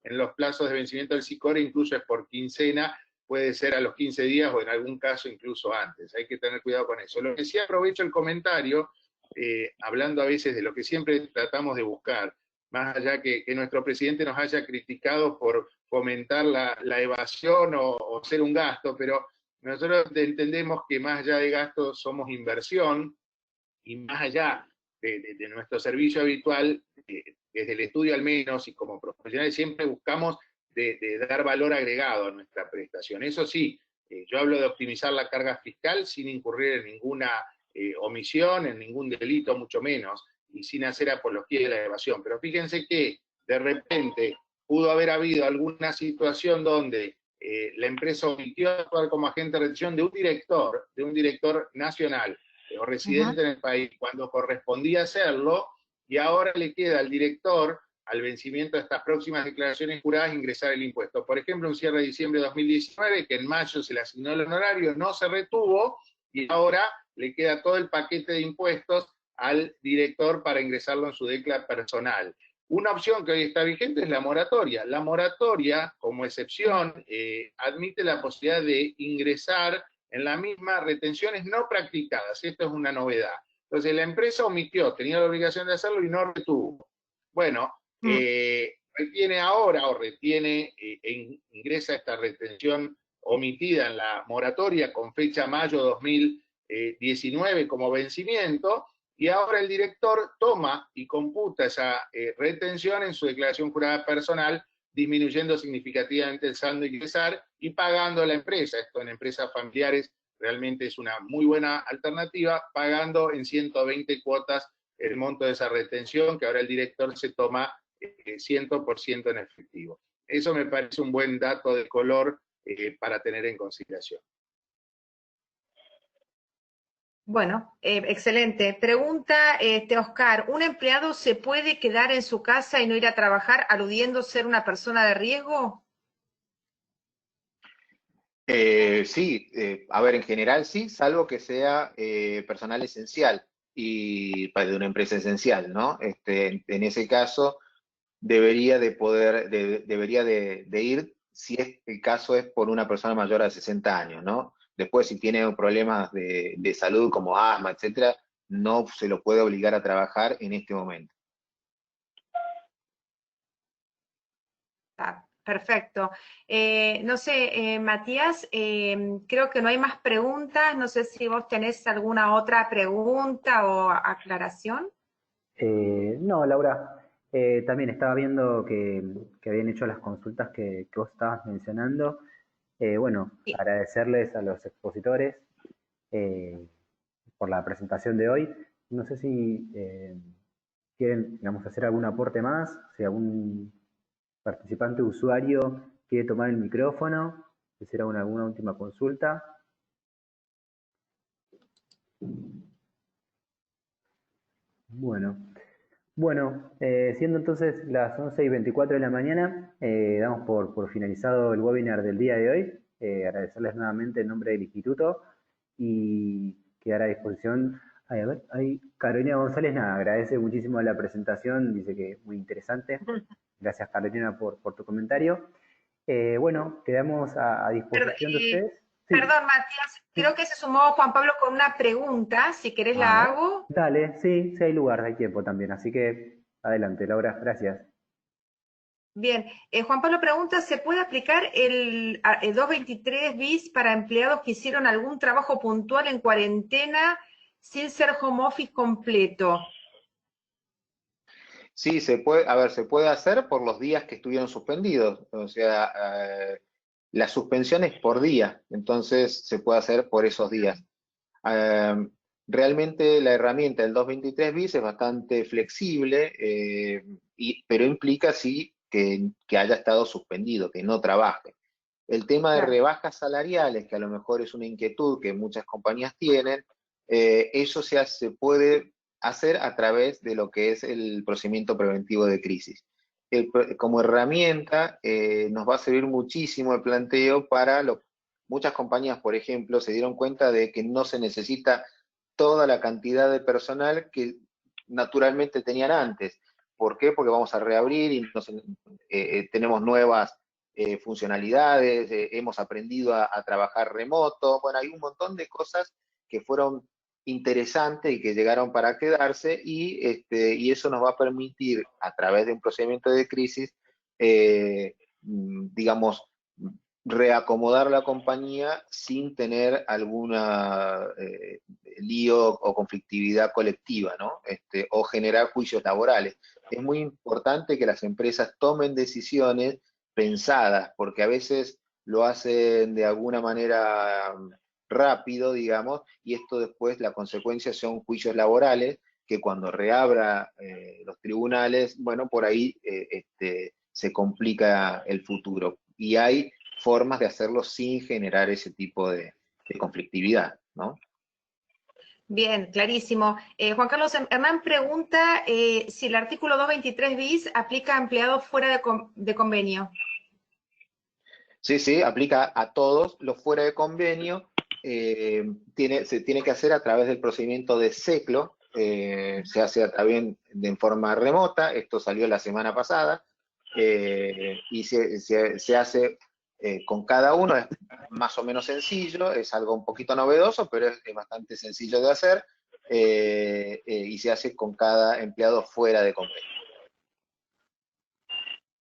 en los plazos de vencimiento del SICORE, incluso es por quincena, puede ser a los 15 días o en algún caso incluso antes. Hay que tener cuidado con eso. Lo que sí aprovecho el comentario, hablando a veces de lo que siempre tratamos de buscar, más allá que nuestro presidente nos haya criticado por fomentar la evasión o ser un gasto, pero nosotros entendemos que más allá de gasto somos inversión, y más allá de nuestro servicio habitual, desde el estudio al menos y como profesionales siempre buscamos de dar valor agregado a nuestra prestación. Eso sí, yo hablo de optimizar la carga fiscal sin incurrir en ninguna omisión, en ningún delito, mucho menos, y sin hacer apología de la evasión. Pero fíjense que de repente pudo haber habido alguna situación donde la empresa omitió actuar como agente de retención de un director nacional, o residente en el país, cuando correspondía hacerlo, y ahora le queda al director, al vencimiento de estas próximas declaraciones juradas, ingresar el impuesto. Por ejemplo, un cierre de diciembre de 2019, que en mayo se le asignó el honorario, no se retuvo, y ahora le queda todo el paquete de impuestos al director para ingresarlo en su decla personal. Una opción que hoy está vigente es la moratoria. La moratoria, como excepción, admite la posibilidad de ingresar en la misma retenciones no practicadas. Esto es una novedad. Entonces la empresa omitió, tenía la obligación de hacerlo y no retuvo. Bueno, retiene ahora o retiene ingresa esta retención omitida en la moratoria con fecha mayo 2019 como vencimiento, y ahora el director toma y computa esa retención en su declaración jurada personal, disminuyendo significativamente el saldo a ingresar y pagando a la empresa. Esto en empresas familiares realmente es una muy buena alternativa, pagando en 120 cuotas el monto de esa retención, que ahora el director se toma 100% en efectivo. Eso me parece un buen dato de color para tener en consideración. Bueno, excelente. Pregunta Oscar, ¿un empleado se puede quedar en su casa y no ir a trabajar aludiendo ser una persona de riesgo? Sí, a ver, en general sí, salvo que sea personal esencial y de una empresa esencial, ¿no? En ese caso debería de ir si el caso es por una persona mayor de 60 años, ¿no? Después, si tiene problemas de salud como asma, etcétera, no se lo puede obligar a trabajar en este momento. Perfecto. No sé, Matías, creo que no hay más preguntas. No sé si vos tenés alguna otra pregunta o aclaración. No, Laura. También estaba viendo que habían hecho las consultas que vos estabas mencionando. Bueno, Sí. agradecerles a los expositores por la presentación de hoy. No sé si quieren, digamos, hacer algún aporte más, si algún participante usuario quiere tomar el micrófono, hacer alguna última consulta. Bueno, siendo entonces las 11:24 de la mañana, damos por finalizado el webinar del día de hoy. Agradecerles nuevamente en nombre del instituto y quedar a disposición. Ay, a ver, ahí Carolina González, nada, agradece muchísimo la presentación, dice que muy interesante. Gracias, Carolina, por tu comentario. Bueno, quedamos a disposición de ustedes. Perdón, Matías, creo que se sumó Juan Pablo con una pregunta, si querés la hago. Dale, sí, sí hay lugar, hay tiempo también, así que adelante, Laura, gracias. Bien, Juan Pablo pregunta, ¿se puede aplicar el 223 bis para empleados que hicieron algún trabajo puntual en cuarentena sin ser home office completo? Sí, se puede, a ver, se puede hacer por los días que estuvieron suspendidos. O sea, la suspensión es por día, entonces se puede hacer por esos días. Realmente la herramienta del 223 bis es bastante flexible, pero implica sí que haya estado suspendido, que no trabaje. El tema de Claro. rebajas salariales, que a lo mejor es una inquietud que muchas compañías tienen, eso se puede hacer a través de lo que es el procedimiento preventivo de crisis. Como herramienta nos va a servir muchísimo el planteo para muchas compañías, por ejemplo, se dieron cuenta de que no se necesita toda la cantidad de personal que naturalmente tenían antes. ¿Por qué? Porque vamos a reabrir y tenemos nuevas funcionalidades, hemos aprendido a trabajar remoto. Bueno, hay un montón de cosas que fueron interesantes y que llegaron para quedarse y eso nos va a permitir, a través de un procedimiento de crisis, digamos, reacomodar la compañía sin tener alguna lío o conflictividad colectiva, ¿no? O generar juicios laborales. Es muy importante que las empresas tomen decisiones pensadas, porque a veces lo hacen de alguna manera rápido, digamos, y esto después, la consecuencia son juicios laborales, que cuando reabra los tribunales, bueno, por ahí se complica el futuro. Y hay formas de hacerlo sin generar ese tipo de conflictividad, ¿no? Bien, clarísimo. Juan Carlos Hernán pregunta si el artículo 223 bis aplica a empleados fuera de convenio. Sí, sí, aplica a todos. Los fuera de convenio se tiene que hacer a través del procedimiento de SECLO, se hace también en forma remota, esto salió la semana pasada, y se hace con cada uno, es más o menos sencillo, es algo un poquito novedoso, pero es bastante sencillo de hacer, y se hace con cada empleado fuera de convenio.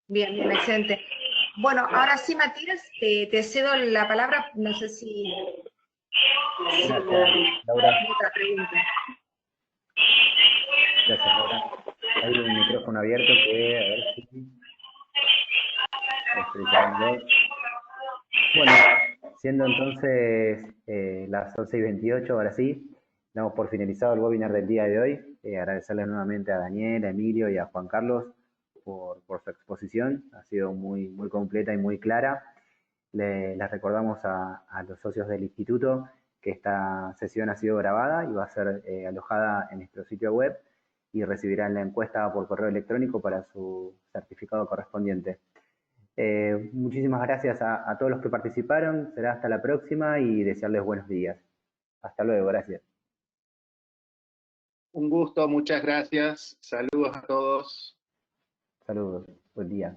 Bien, bien, excelente. Bueno, ahora sí, Matías, te cedo la palabra, no sé si Gracias, Laura. hay otra pregunta. Gracias, Laura. Hay un micrófono abierto que, a ver si... Bueno, siendo entonces las 11:28, ahora sí, damos por finalizado el webinar del día de hoy. Agradecerles nuevamente a Daniel, a Emilio y a Juan Carlos por su exposición. Ha sido muy, muy completa y muy clara. Les recordamos a los socios del instituto que esta sesión ha sido grabada y va a ser alojada en nuestro sitio web y recibirán la encuesta por correo electrónico para su certificado correspondiente. Muchísimas gracias a todos los que participaron. Será hasta la próxima y desearles buenos días. Hasta luego, gracias. Un gusto, muchas gracias. Saludos a todos. Saludos, buen día.